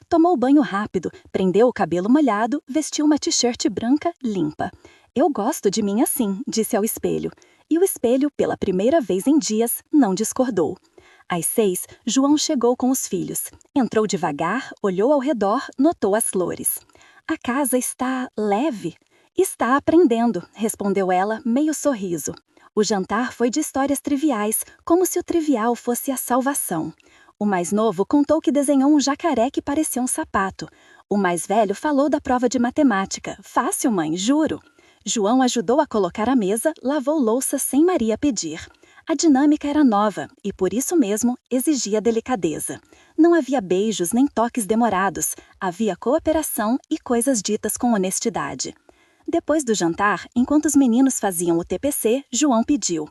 Tomou banho rápido, prendeu o cabelo molhado, vestiu uma t-shirt branca limpa. Eu gosto de mim assim, disse ao espelho. E o espelho, pela primeira vez em dias, não discordou. Às 6, João chegou com os filhos. Entrou devagar, olhou ao redor, notou as flores. A casa está leve. Está aprendendo, respondeu ela, meio sorriso. O jantar foi de histórias triviais, como se o trivial fosse a salvação. O mais novo contou que desenhou um jacaré que parecia um sapato. O mais velho falou da prova de matemática. Fácil, mãe, juro. João ajudou a colocar a mesa, lavou louça sem Maria pedir. A dinâmica era nova e, por isso mesmo, exigia delicadeza. Não havia beijos nem toques demorados. Havia cooperação e coisas ditas com honestidade. Depois do jantar, enquanto os meninos faziam o TPC, João pediu: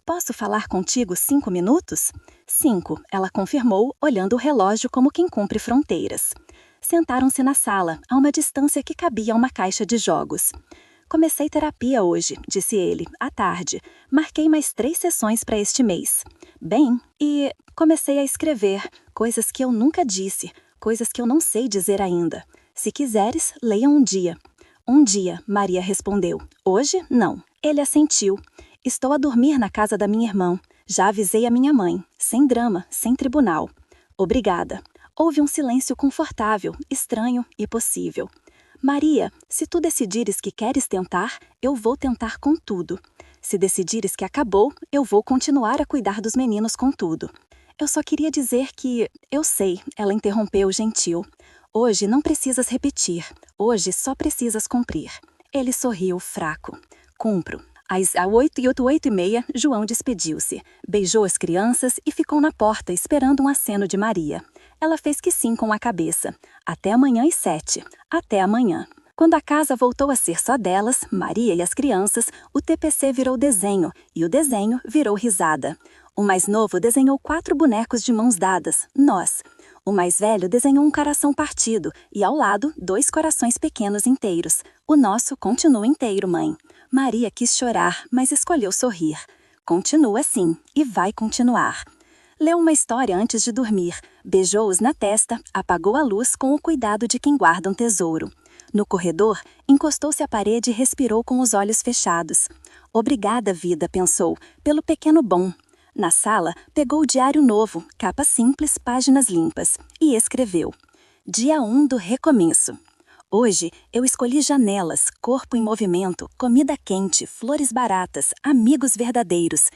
"Posso falar contigo 5 minutos?" 5, ela confirmou, olhando o relógio como quem cumpre fronteiras. Sentaram-se na sala, a uma distância que cabia a uma caixa de jogos. "Comecei terapia hoje", disse ele, à tarde. "Marquei mais 3 sessões para este mês." "Bem, e comecei a escrever, coisas que eu nunca disse, coisas que eu não sei dizer ainda. Se quiseres, leia um dia." "Um dia", Maria respondeu. "Hoje, não." Ele assentiu. "Estou a dormir na casa da minha irmã. Já avisei a minha mãe. Sem drama, sem tribunal." "Obrigada." Houve um silêncio confortável, estranho e possível. "Maria, se tu decidires que queres tentar, eu vou tentar com tudo. Se decidires que acabou, eu vou continuar a cuidar dos meninos com tudo." "Eu só queria dizer que..." "Eu sei", ela interrompeu gentil. "Hoje não precisas repetir. Hoje só precisas cumprir." Ele sorriu, fraco. "Cumpro." Às 8h30, João despediu-se. Beijou as crianças e ficou na porta esperando um aceno de Maria. Ela fez que sim com a cabeça. "Até amanhã às 7. Até amanhã." Quando a casa voltou a ser só delas, Maria e as crianças, o TPC virou desenho e o desenho virou risada. O mais novo desenhou 4 bonecos de mãos dadas, nós. O mais velho desenhou um coração partido e, ao lado, 2 corações pequenos inteiros. "O nosso continua inteiro, mãe." Maria quis chorar, mas escolheu sorrir. "Continua assim, e vai continuar." Leu uma história antes de dormir, beijou-os na testa, apagou a luz com o cuidado de quem guarda um tesouro. No corredor, encostou-se à parede e respirou com os olhos fechados. "Obrigada, vida", pensou, "pelo pequeno bom." Na sala, pegou o diário novo, capa simples, páginas limpas, e escreveu: "Dia 1 do recomeço. Hoje eu escolhi janelas, corpo em movimento, comida quente, flores baratas, amigos verdadeiros